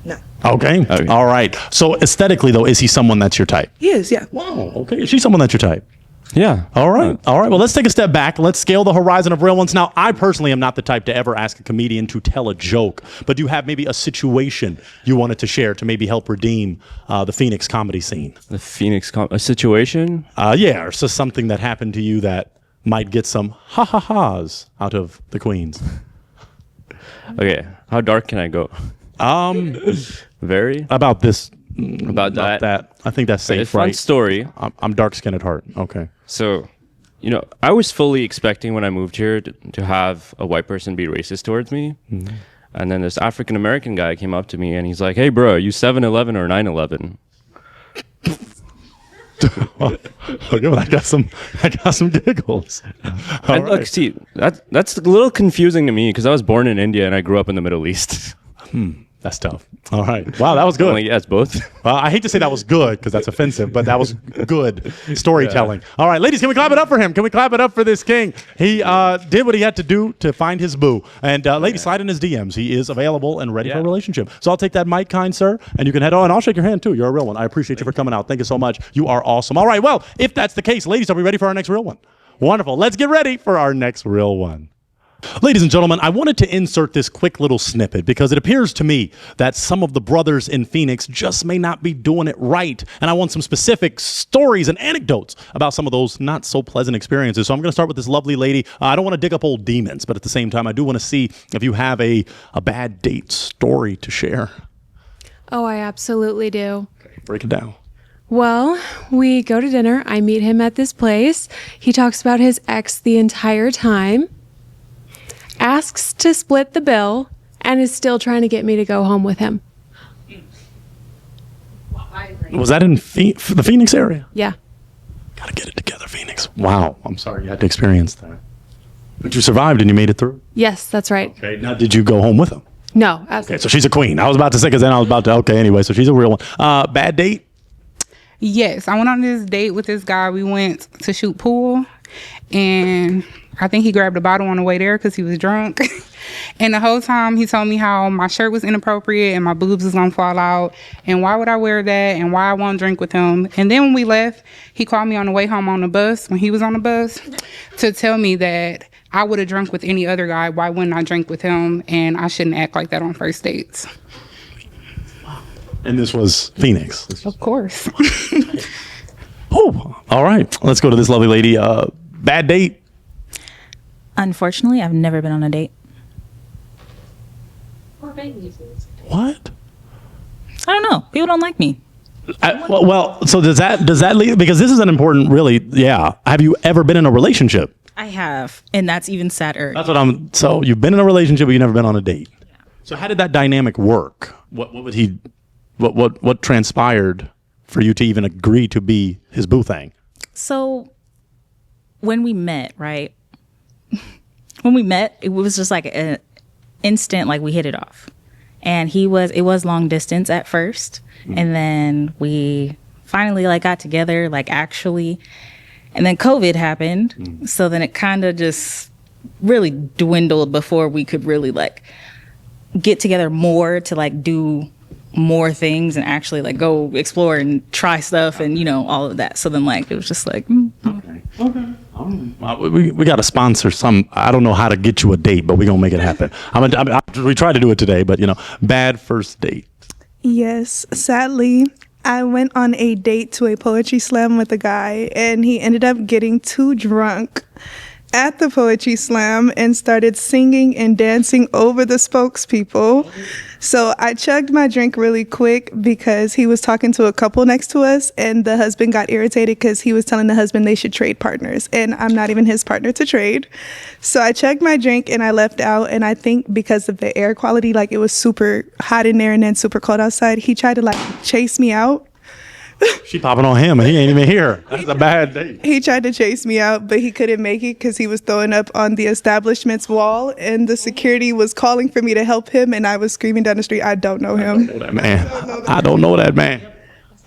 no. Okay. All right. So aesthetically, though, is he someone that's your type? He is, yeah. Wow. Okay. Is she someone that's your type? Yeah. All right. All right. Well, let's take a step back. Let's scale the horizon of real ones. Now, I personally am not the type to ever ask a comedian to tell a joke, but do you have maybe a situation you wanted to share to maybe help redeem the Phoenix comedy scene? The Phoenix a situation? Yeah, or just something that happened to you that might get some ha-ha-has out of the queens. Okay. How dark can I go? Very? About this. About that. I think that's safe, Fun right? story. I'm dark-skinned at heart. Okay. So, I was fully expecting when I moved here to have a white person be racist towards me. Mm-hmm. And then this African-American guy came up to me and he's like, hey, bro, are you 7-Eleven or 9-11? Okay, well, I got some giggles. And look, see, that's a little confusing to me because I was born in India and I grew up in the Middle East. That's tough. All right. Wow, that was good. Well, yes, both. Well, I hate to say that was good because that's offensive, but that was good storytelling. Yeah. All right, ladies, can we clap it up for him? Can we clap it up for this king? He did what he had to do to find his boo. And ladies, slide in his DMs. He is available and ready for a relationship. So I'll take that mic, kind sir, and you can head on. And I'll shake your hand, too. You're a real one. I appreciate you for coming out. Thank you so much. You are awesome. All right, well, if that's the case, ladies, are we ready for our next real one? Wonderful. Let's get ready for our next real one. Ladies and gentlemen, I wanted to insert this quick little snippet because it appears to me that some of the brothers in Phoenix just may not be doing it right. And I want some specific stories and anecdotes about some of those not so pleasant experiences. So I'm going to start with this lovely lady. I don't want to dig up old demons, but at the same time, I do want to see if you have a bad date story to share. Oh, I absolutely do. Okay, break it down. Well, we go to dinner. I meet him at this place. He talks about his ex the entire time, asks to split the bill, and is still trying to get me to go home with him. Was that in the Phoenix area? Yeah. Gotta get it together, Phoenix. Wow. I'm sorry you had to experience that. But you survived and you made it through? Yes, that's right. Okay. Now, did you go home with him? No, absolutely. Okay, so she's a queen. I was about to say, because then I was about to, okay, anyway, so she's a real one. Bad date? Yes, I went on this date with this guy. We went to shoot pool, and I think he grabbed a bottle on the way there because he was drunk. And the whole time he told me how my shirt was inappropriate and my boobs was gonna fall out, and why would I wear that, and why I won't drink with him. And then when we left, he called me on the way home on the bus, when he was on the bus, to tell me that I would have drunk with any other guy. Why wouldn't I drink with him? And I shouldn't act like that on first dates. And this was Phoenix. Of course. Oh, all right. Let's go to this lovely lady. Bad date? Unfortunately, I've never been on a date. What? I don't know. People don't like me. So does that lead, because this is an important, really, yeah. Have you ever been in a relationship? I have, and that's even sadder. That's what so you've been in a relationship, but you've never been on a date. Yeah. So how did that dynamic work? What transpired for you to even agree to be his boo thing? So when we met, right? When we met, it was just like an instant, like we hit it off. And it was long distance at first. Mm-hmm. And then we finally like got together, like actually. And then COVID happened. Mm-hmm. So then it kind of just really dwindled before we could really like get together more to like do more things and actually like go explore and try stuff and, you know, all of that. So then like, it was just like, We got to sponsor some. I don't know how to get you a date, but we're going to make it happen. We tried to do it today, but, you know, bad first date. Yes, sadly, I went on a date to a poetry slam with a guy, and he ended up getting too drunk at the poetry slam and started singing and dancing over the spokespeople. So I chugged my drink really quick because he was talking to a couple next to us, and the husband got irritated because he was telling the husband they should trade partners, and I'm not even his partner to trade. So I chugged my drink and I left out, and I think because of the air quality, like it was super hot in there and then super cold outside, he tried to like chase me out. She popping on him and he ain't even here. That's a bad date. He tried to chase me out, but he couldn't make it because he was throwing up on the establishment's wall, and the security was calling for me to help him, and I was screaming down the street, I don't know him. I don't know that man.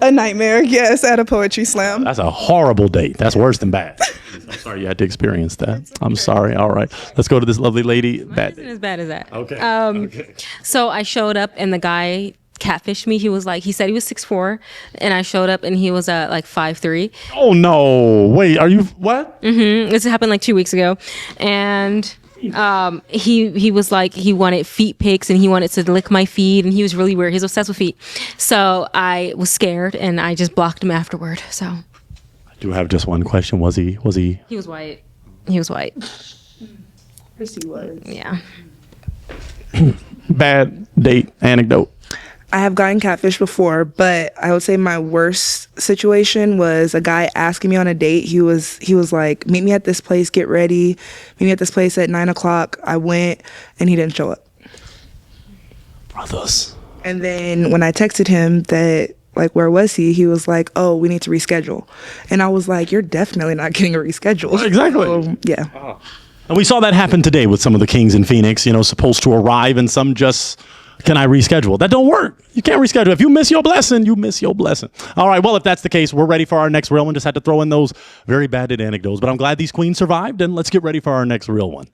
A nightmare, yes, at a poetry slam. That's a horrible date. That's worse than bad. I'm sorry you had to experience that. I'm sorry. All right. Let's go to this lovely lady. Bad Isn't as bad as that. Okay. So I showed up and the guy catfished me. He said he was 6'4", and I showed up and he was like 5'3". Oh no! Wait, are you what? This happened like 2 weeks ago, and he was like, he wanted feet pics and he wanted to lick my feet, and he was really weird. He's obsessed with feet. So I was scared and I just blocked him afterward. So I do have just one question. Was he? He was white. He was white. Yes, he was. Yeah. Bad date anecdote. I have gotten catfish before, but I would say my worst situation was a guy asking me on a date. He was like, meet me at this place, get ready, meet me at this place at 9:00. I went and he didn't show up. Brothers. And then when I texted him that, like, where was he? He was like, oh, we need to reschedule. And I was like, you're definitely not getting a reschedule. Exactly. So, yeah. And we saw that happen today with some of the Kings in Phoenix, you know, supposed to arrive and some just, can I reschedule? That don't work. You can't reschedule. If you miss your blessing, you miss your blessing. All right, well, if that's the case, we're ready for our next real one. Just had to throw in those very bad anecdotes. But I'm glad these queens survived, and let's get ready for our next real one.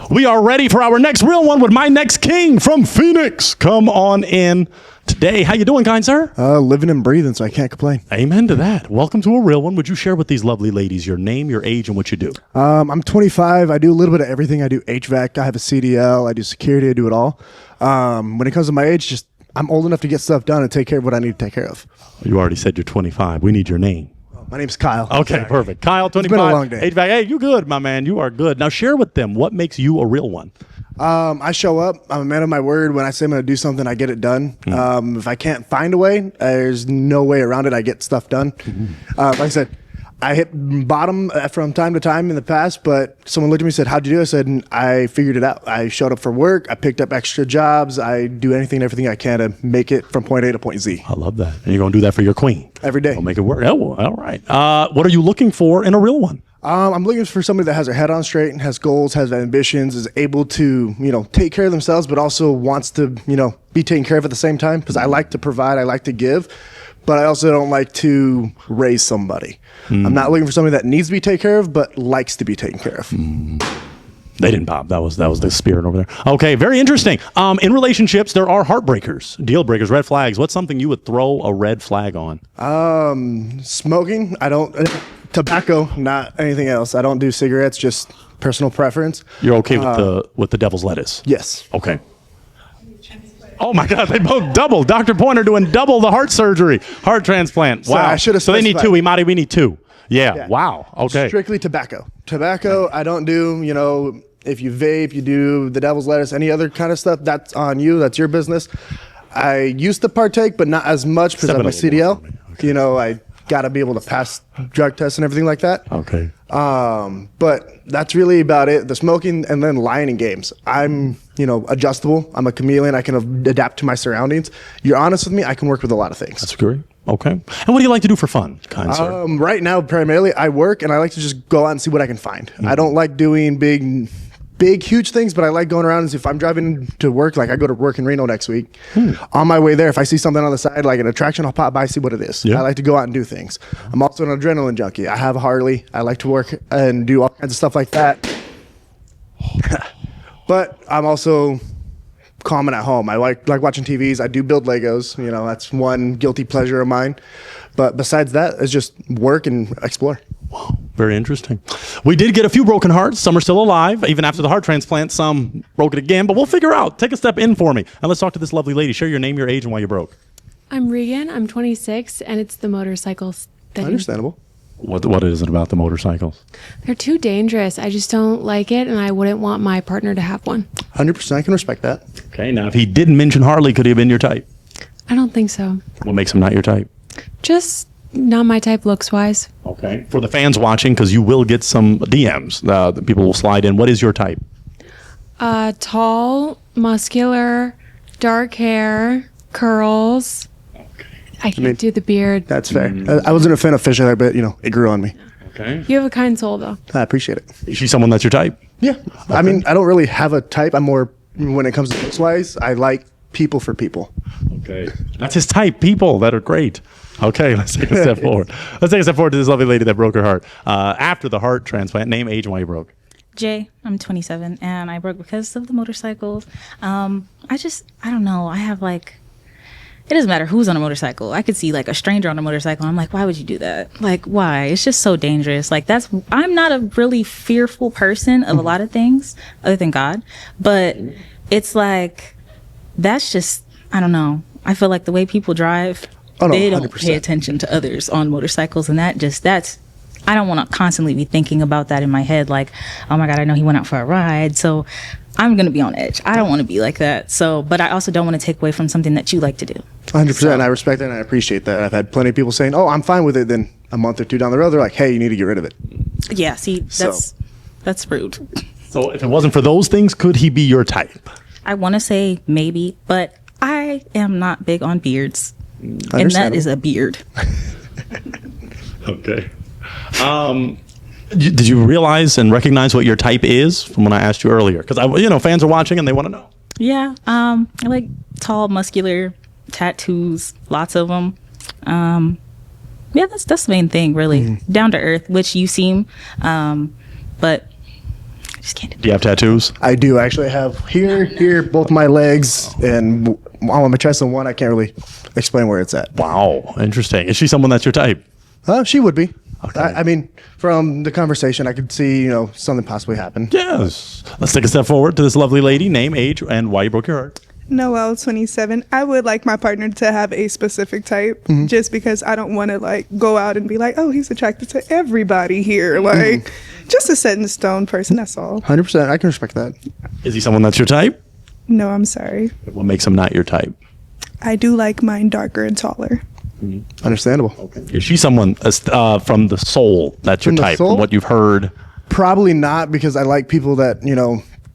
We are ready for our next real one with my next king from Phoenix. Come on in today. How you doing, kind sir? Living and breathing, so I can't complain. Amen to that. Welcome to a real one. Would you share with these lovely ladies your name, your age, and what you do? I'm 25. I do a little bit of everything. I do HVAC. I have a CDL. I do security. I do it all. When it comes to my age, just I'm old enough to get stuff done and take care of what I need to take care of. You already said you're 25. We need your name. My name's Kyle. Okay, perfect. Kyle, 25. It's been a long day. HVAC. Hey, you good, my man. You are good. Now share with them what makes you a real one. I show up. I'm a man of my word. When I say I'm going to do something, I get it done. If I can't find a way, there's no way around it. I get stuff done. Like I said, I hit bottom from time to time in the past, but someone looked at me and said, how'd you do it? I said, I figured it out. I showed up for work. I picked up extra jobs. I do anything and everything I can to make it from point A to point Z. I love that. And you're going to do that for your queen. Every day. We'll make it work. Oh, all right. What are you looking for in a real one? I'm looking for somebody that has their head on straight and has goals, has ambitions, is able to, take care of themselves, but also wants to, be taken care of at the same time. Because I like to provide, I like to give, but I also don't like to raise somebody. I'm not looking for somebody that needs to be taken care of, but likes to be taken care of. They didn't pop. That was the spirit over there. Okay, very interesting. In relationships, there are heartbreakers, deal breakers, red flags. What's something you would throw a red flag on? Smoking. I don't. Tobacco, not anything else. I don't do cigarettes. Just personal preference. You're okay with the devil's lettuce? Yes. Okay. Oh my God! They both double. Dr. Pointer doing double the heart surgery, heart transplant. Wow! Sorry, I should have. So they need two. Imadi, we need two. Yeah. Wow. Okay. Strictly tobacco. Tobacco. I don't do. If you vape, you do the devil's lettuce, any other kind of stuff. That's on you. That's your business. I used to partake, but not as much because I'm a CDL. I got to be able to pass drug tests and everything like that. Okay. But that's really about it. The smoking and then lying in games. I'm, adjustable. I'm a chameleon. I can adapt to my surroundings. You're honest with me, I can work with a lot of things. That's great. Okay. And what do you like to do for fun, kind sir? Right now, primarily, I work and I like to just go out and see what I can find. I don't like doing big, huge things, but I like going around. And if I'm driving to work, like I go to work in Reno next week, on my way there, if I see something on the side, like an attraction, I'll pop by, see what it is. I like to go out and do things. I'm also an adrenaline junkie. I have a Harley. I like to work and do all kinds of stuff like that. But I'm also calm and at home. I like watching TVs. I do build Legos. You know, that's one guilty pleasure of mine. But besides that, it's just work and explore. Wow, very interesting. We did get a few broken hearts. Some are still alive. Even after the heart transplant, some broke it again. But we'll figure out. Take a step in for me. And let's talk to this lovely lady. Share your name, your age, and why you broke. I'm Regan. I'm 26, and it's the motorcycles thing. Understandable. What is it about the motorcycles? They're too dangerous. I just don't like it, and I wouldn't want my partner to have one. 100%. I can respect that. Okay, now if he didn't mention Harley, could he have been your type? I don't think so. What makes him not your type? Just not my type looks-wise. Okay. For the fans watching, because you will get some DMs that people will slide in, what is your type? Tall, muscular, dark hair, curls. I can't do the beard. That's fair. I wasn't a fan of fish, but you know, it grew on me. Okay. You have a kind soul, though. I appreciate it. Is she someone that's your type? Yeah. Okay. I mean, I don't really have a type. I'm more, when it comes to looks wise, I like people for people. Okay. That's his type, people that are great. Okay, let's take a step forward. Let's take a step forward to this lovely lady that broke her heart. After the heart transplant, name, age, and why you broke. Jay, I'm 27, and I broke because of the motorcycles. I don't know. I have it doesn't matter who's on a motorcycle. I could see a stranger on a motorcycle. I'm like, why would you do that? Why? It's just so dangerous. I'm not a really fearful person of a lot of things other than God, but it's that's just, I don't know. I feel like the way people drive, they don't 100%. pay attention to others on motorcycles, and that's I don't want to constantly be thinking about that in my head, oh my God, I know he went out for a ride, so I'm going to be on edge. I don't want to be like that. So, but I also don't want to take away from something that you like to do. 100%. And I respect that and I appreciate that. I've had plenty of people saying, oh, I'm fine with it. Then a month or two down the road, they're like, hey, you need to get rid of it. Yeah, see, that's rude. So if it wasn't for those things, could he be your type? I want to say maybe, but I am not big on beards. And that is a beard. Okay. Did you realize and recognize what your type is from when I asked you earlier? Because fans are watching and they want to know. Yeah, I like tall, muscular, tattoos, lots of them. Yeah, that's the main thing, really. Down to earth, which you seem, but I just can't do. Do you have tattoos? I do. Actually, I have here, both my legs, and on my chest, and one I can't really explain where it's at. Wow, interesting. Is she someone that's your type? She would be. Okay. I mean, from the conversation, I could see, something possibly happen. Yes. Let's take a step forward to this lovely lady. Name, age, and why you broke your heart. Noelle, 27. I would like my partner to have a specific type, just because I don't want to go out and be like, oh, he's attracted to everybody here. Just a set in stone person. That's all. 100%. I can respect that. Is he someone that's your type? No, I'm sorry. What makes him not your type? I do like mine darker and taller. Understandable. Okay. Is she someone from the soul that's your type, from what you've heard? Probably not, because I like people that,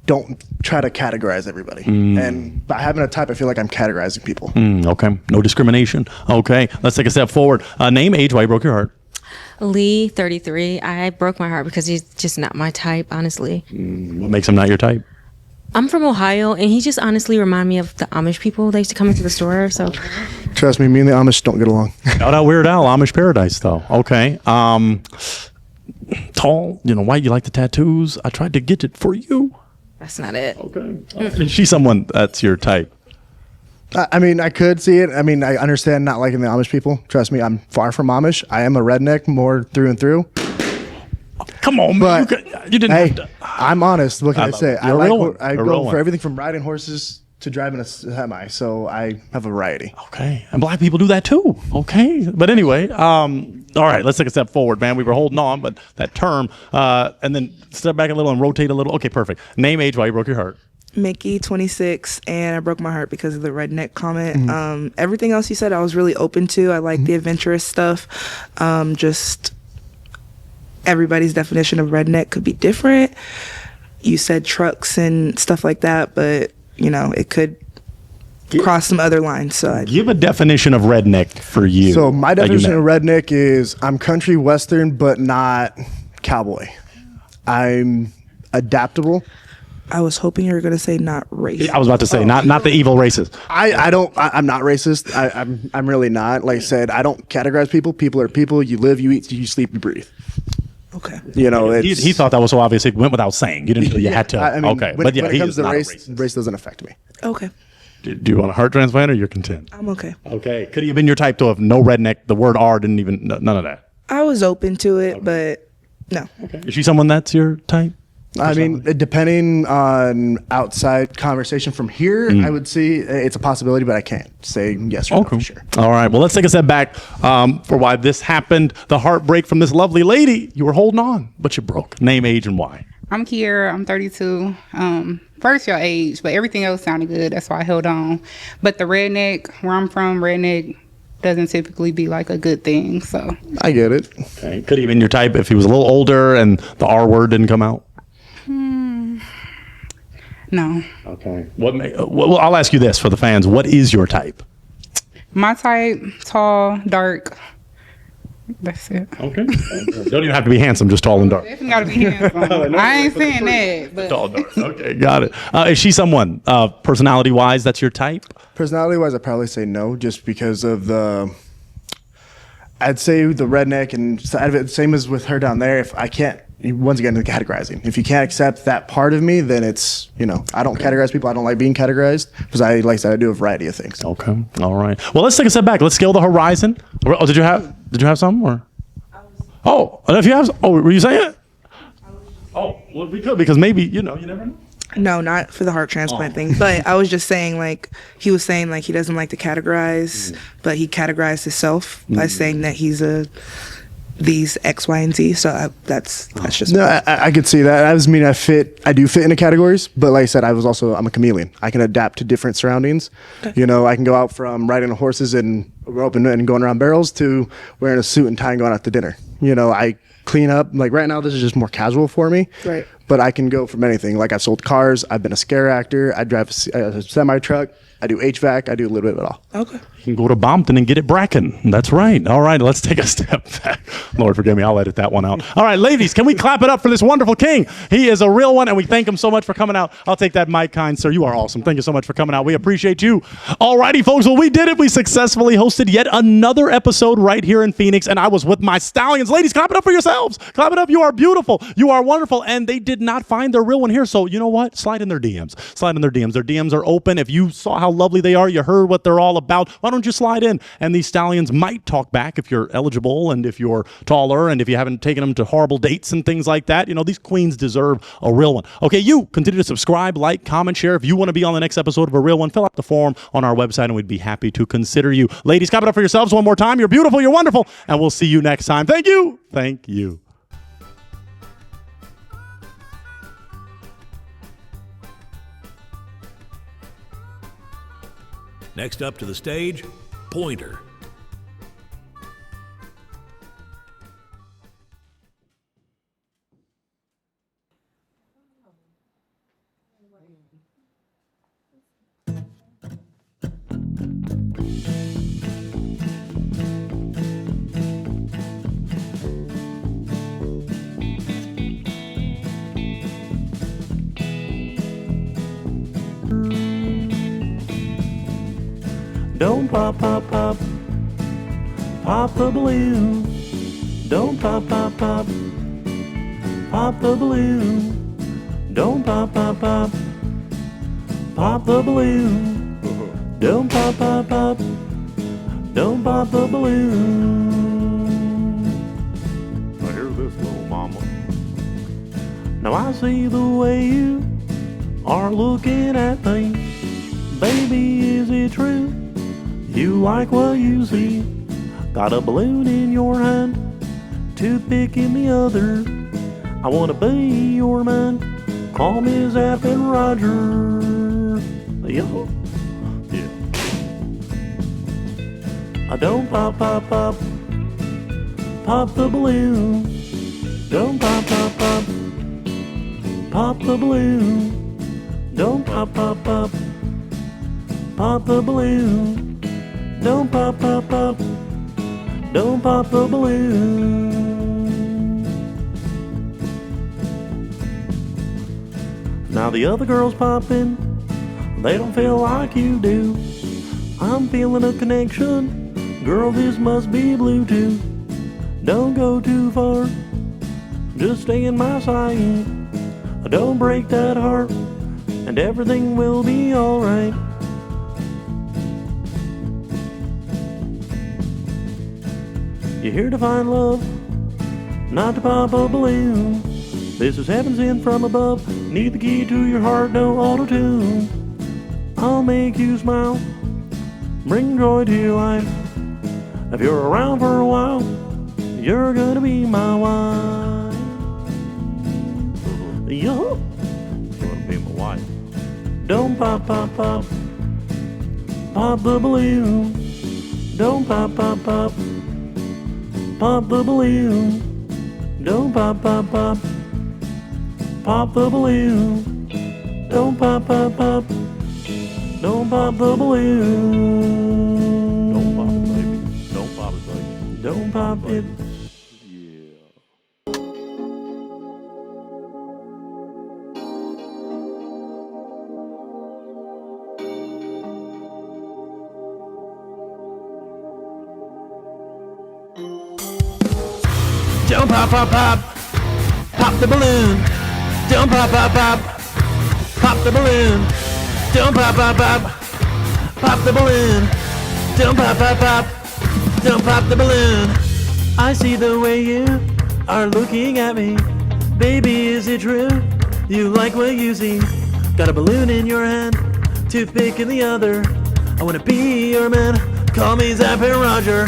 don't try to categorize everybody. And by having a type, I feel like I'm categorizing people. Okay. No discrimination. Okay. Let's take a step forward. Name, age, why you broke your heart. Lee, 33. I broke my heart because he's just not my type, honestly. What makes him not your type? I'm from Ohio, and he just honestly reminded me of the Amish people. They used to come into the store, so. Trust me and the Amish don't get along. Shout out Weird Al, Amish Paradise, though. Okay. Tall, why you like the tattoos? I tried to get it for you. That's not it. Okay. Is she someone that's your type? I mean, I could see it. I mean, I understand not liking the Amish people. Trust me, I'm far from Amish. I am a redneck more through and through. Come on, but you didn't have to. I'm honest. What can I say? I go for one. everything from riding horses to driving a semi, so I have a variety. Okay, and black people do that too. Okay, but anyway, all right, let's take a step forward, man. We were holding on, but that term, and then step back a little and rotate a little. Okay, perfect. Name, age, why you broke your heart. Mickey, 26, and I broke my heart because of the redneck comment. Everything else you said, I was really open to. I like the adventurous stuff. Just everybody's definition of redneck could be different. You said trucks and stuff like that, but it could cross some other lines. So give a definition of redneck for you. So my definition of redneck is I'm country western, but not cowboy. I'm adaptable. I was hoping you were going to say not racist. I was about to say not the evil racist. I'm not racist. I'm really not. Like I said, I don't categorize people. People are people. You live, you eat, you sleep, you breathe. Okay. You know, he thought that was so obvious it went without saying. You didn't feel you had to. I mean, okay, when, but yeah, when he it comes is to not a race, racist. race doesn't affect me. Okay. Do you want a heart transplant or you're content? I'm okay. Okay. Could he have been your type to have no redneck? The word R didn't even, none of that. I was open to it, but no. Okay. Is she someone that's your type? I mean, depending on outside conversation from here, I would see it's a possibility, but I can't say yes or no for sure. All right. Well, let's take a step back for why this happened. The heartbreak from this lovely lady. You were holding on, but you broke. Name, age, and why. I'm Kiera. I'm 32. First your age, but everything else sounded good. That's why I held on. But the redneck, where I'm from, redneck doesn't typically be like a good thing. So I get it. Okay. Could he have been your type if he was a little older and the R word didn't come out? No. Okay. Well, I'll ask you this for the fans. What is your type? My type, tall, dark. That's it. Okay. Don't even have to be handsome, just tall and dark. Definitely gotta be handsome. I ain't saying that, but Tall and dark. Okay, got it. Is she someone, personality-wise, that's your type? Personality-wise, I'd probably say no, just because of I'd say the redneck and side of it, same as with her down there. If I can't, once again, the categorizing. If you can't accept that part of me, then it's, I don't categorize people. I don't like being categorized because like I said, I do a variety of things. Okay. All right. Well, let's take a step back. Let's scale the horizon. Oh, did you have some or? If you have, were you saying it? Oh, well, we could because maybe, you never know. No, not for the heart transplant thing. But I was just saying, he was saying, he doesn't like to categorize, but he categorized himself by saying that he's these X, Y, and Z. So that's just no. I could see that. I do fit into categories, but like I said, I'm a chameleon. I can adapt to different surroundings. Okay. I can go out from riding horses and roping and going around barrels to wearing a suit and tie and going out to dinner. I clean up. Like right now, this is just more casual for me. Right. But I can go from anything. Like I've sold cars. I've been a scare actor. I drive a semi truck. I do HVAC. I do a little bit of it all. Okay. You can go to Bompton and get it Bracken. That's right. All right, let's take a step back. Lord forgive me, I'll edit that one out. All right, ladies, can we clap it up for this wonderful king? He is a real one, and we thank him so much for coming out. I'll take that mic, kind sir. You are awesome. Thank you so much for coming out. We appreciate you. All righty, folks. Well, we did it. We successfully hosted yet another episode right here in Phoenix, and I was with my stallions. Ladies, clap it up for yourselves. Clap it up. You are beautiful. You are wonderful, and they did not find their real one here, so you know what? Slide in their DMs. Slide in their DMs. Their DMs are open. If you saw how lovely they are, you heard what they're all about, why don't you slide in? And these stallions might talk back if you're eligible and if you're taller and if you haven't taken them to horrible dates and things like that. These queens deserve a real one. Okay, you continue to subscribe, like, comment, share. If you want to be on the next episode of A Real One, fill out the form on our website and we'd be happy to consider you. Ladies, clap it up for yourselves one more time. You're beautiful, you're wonderful, and we'll see you next time. Thank you. Thank you. Next up to the stage, Pointer. Don't pop, pop, pop, pop the balloon. Don't pop, pop, pop, pop the balloon. Don't pop, pop, pop, pop the balloon. Don't pop, pop, pop, don't pop the balloon. Now here's this little mama. Now I see the way you are looking at me. Baby, is it true? You like what you see. Got a balloon in your hand, toothpick in the other. I wanna be your man. Call me Zap and Roger. Yo. Yeah. I don't pop, pop, pop, pop the balloon. Don't pop, pop, pop, pop the balloon. Don't pop, pop, pop, pop the balloon. Don't pop, pop, pop, don't pop the balloon. Now the other girls popping, they don't feel like you do. I'm feeling a connection, girl, this must be Bluetooth. Don't go too far, Just stay in my sight. Don't break that heart, and everything will be alright. You're here to find love, not to pop a balloon. This is heaven sent from above. Need the key to your heart, no auto-tune. I'll make you smile, bring joy to your life. If you're around for a while, you're gonna be my wife. Yo, you wanna be my wife? Don't pop, pop, pop, pop the balloon. Don't pop, pop, pop, pop the balloon. Don't pop, pop, pop, pop the balloon. Don't pop, pop, pop, don't pop the balloon. Don't pop it, baby. Don't pop it, baby. Don't pop it. Don't pop, pop, pop, pop the balloon. Don't pop, pop, pop, pop the balloon. Don't pop, pop, pop, pop the balloon. Don't pop, pop, pop, don't pop the balloon. I see the way you are looking at me. Baby, is it true? You like what you see? Got a balloon in your hand, toothpick in the other. I wanna be your man. Call me Zap and Roger.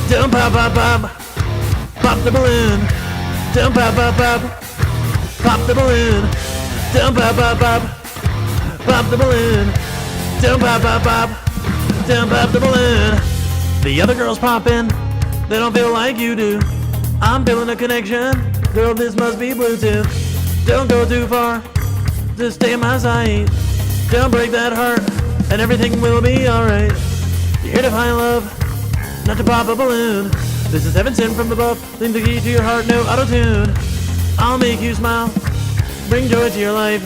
Don't pop, pop, pop, pop the balloon. Don't pop, pop, pop, pop the balloon. Don't pop, pop, pop, pop the balloon. Don't pop, pop, pop, don't pop the balloon. The other girls popping, they don't feel like you do. I'm feeling a connection, girl, this must be Bluetooth. Don't go too far, just stay in my sight. Don't break that heart, and everything will be alright. You're here to find love, not to pop a balloon. This is heaven sent from above, leave the key to your heart, no auto-tune. I'll make you smile, bring joy to your life.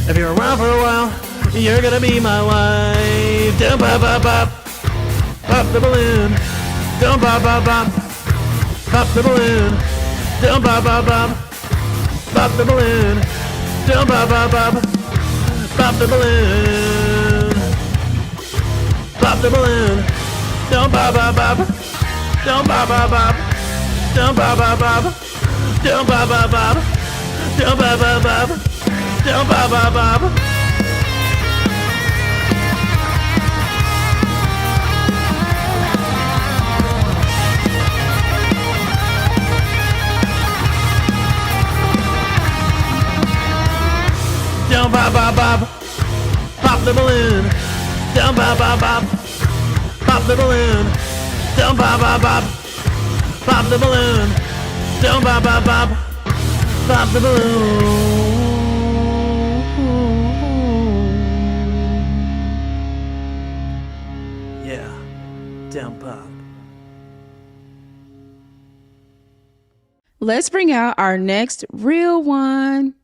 If you're around for a while, you're gonna be my wife. Don't pop, pop, pop, pop the balloon. Don't pop, pop, pop, pop the balloon. Don't pop, pop, pop, pop the balloon. Don't pop, pop, pop, pop the balloon. Pop the balloon. Don't pop, pop, pop. Don't pop, pop, pop. Don't pop, pop, pop. Don't pop, pop, pop. Don't pop, pop, pop. Don't pop, pop, pop. Don't pop, pop, pop, pop the balloon. Don't pop, pop, pop, pop the balloon. Don't pop, pop, pop, pop the balloon. Don't pop, pop, pop, pop the balloon. Yeah, don't pop. Let's bring out our next real one.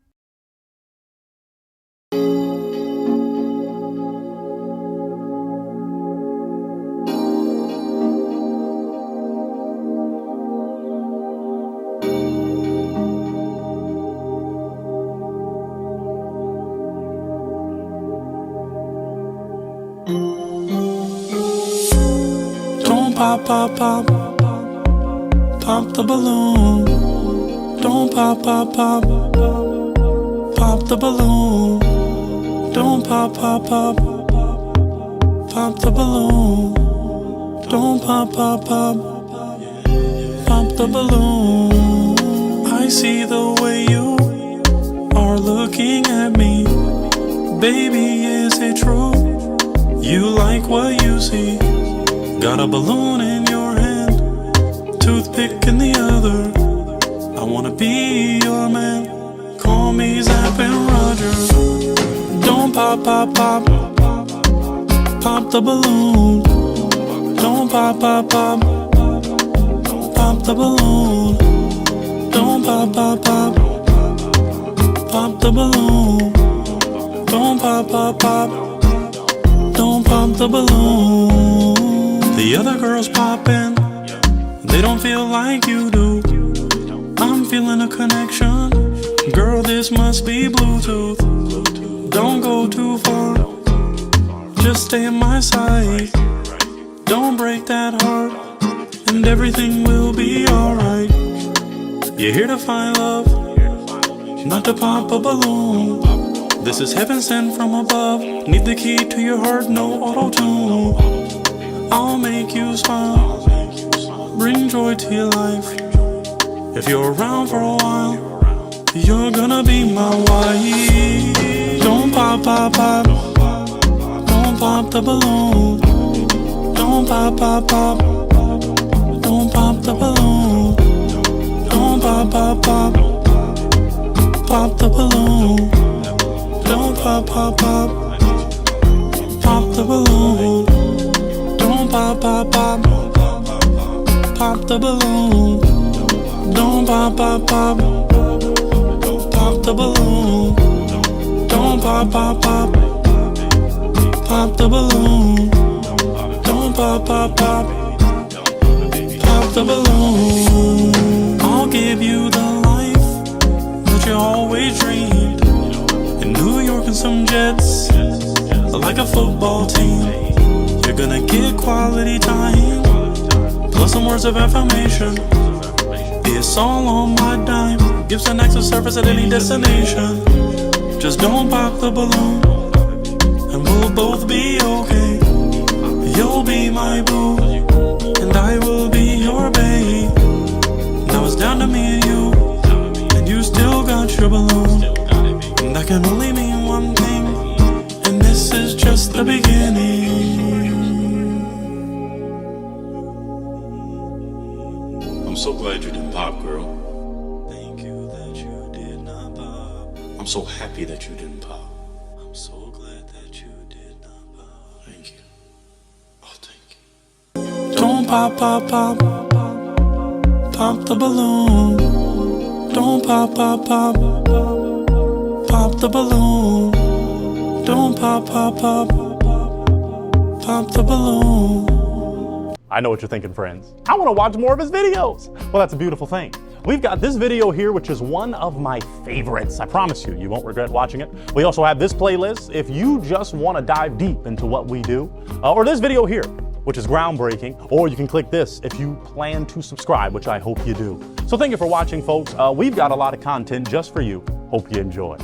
Don't pop, pop, pop, pop the balloon. Don't pop, pop, pop, pop the balloon. Don't pop, pop, pop, pop the balloon. Don't pop, pop, pop, pop the balloon. I see the way you are looking at me. Baby, is it true? You like what you see? Got a balloon in your hand, toothpick in the other. I wanna be your man. Call me Zap and Roger. Don't pop, pop, pop, pop the balloon. Don't pop, pop, pop, pop the balloon. Don't pop, pop, pop, pop the balloon. Don't pop, pop, pop, don't pop the balloon. The other girls popping, they don't feel like you do. I'm feeling a connection. Girl, this must be Bluetooth. Don't go too far. Just stay in my sight. Don't break that heart, and everything will be alright. You're here to find love, not to pop a balloon. This is heaven sent from above. Need the key to your heart, no auto-tune. I'll make you smile, bring joy to your life. If you're around for a while, you're gonna be my wife. Don't pop, pop, pop. Don't pop the balloon. Don't pop, pop, pop. Don't pop the balloon. Don't pop, pop, pop. Pop the balloon. Don't pop, pop, pop. Pop the balloon. Don't pop, pop, pop. Pop the balloon. Don't pop, pop, pop. Pop the balloon. Don't pop, pop, pop. Pop the balloon. Don't pop, pop, pop. Pop the balloon. I'll give you the life that you always dreamed. In New York and some jets, like a football team. You're gonna get quality time, plus some words of affirmation. It's all on my dime. Gives an access service at any destination. Just don't pop the balloon, and we'll both be okay. You'll be my boo, and I will be your babe. Now it's down to me and you still got your balloon. And that can only mean one thing, and this is just the beginning. I'm so glad you didn't pop, girl. Thank you that you did not pop. I'm so happy that you didn't pop. I'm so glad that you did not pop. Thank you. Oh, thank you. Don't pop, pop, pop. Pop the balloon. Don't pop, pop, pop. Pop the balloon. Don't pop, pop, pop. Pop the balloon. I know what you're thinking, friends. I want to watch more of his videos. Well, that's a beautiful thing. We've got this video here, which is one of my favorites. I promise you, you won't regret watching it. We also have this playlist if you just want to dive deep into what we do, or this video here, which is groundbreaking, or you can click this if you plan to subscribe, which I hope you do. So thank you for watching, folks. We've got a lot of content just for you. Hope you enjoy.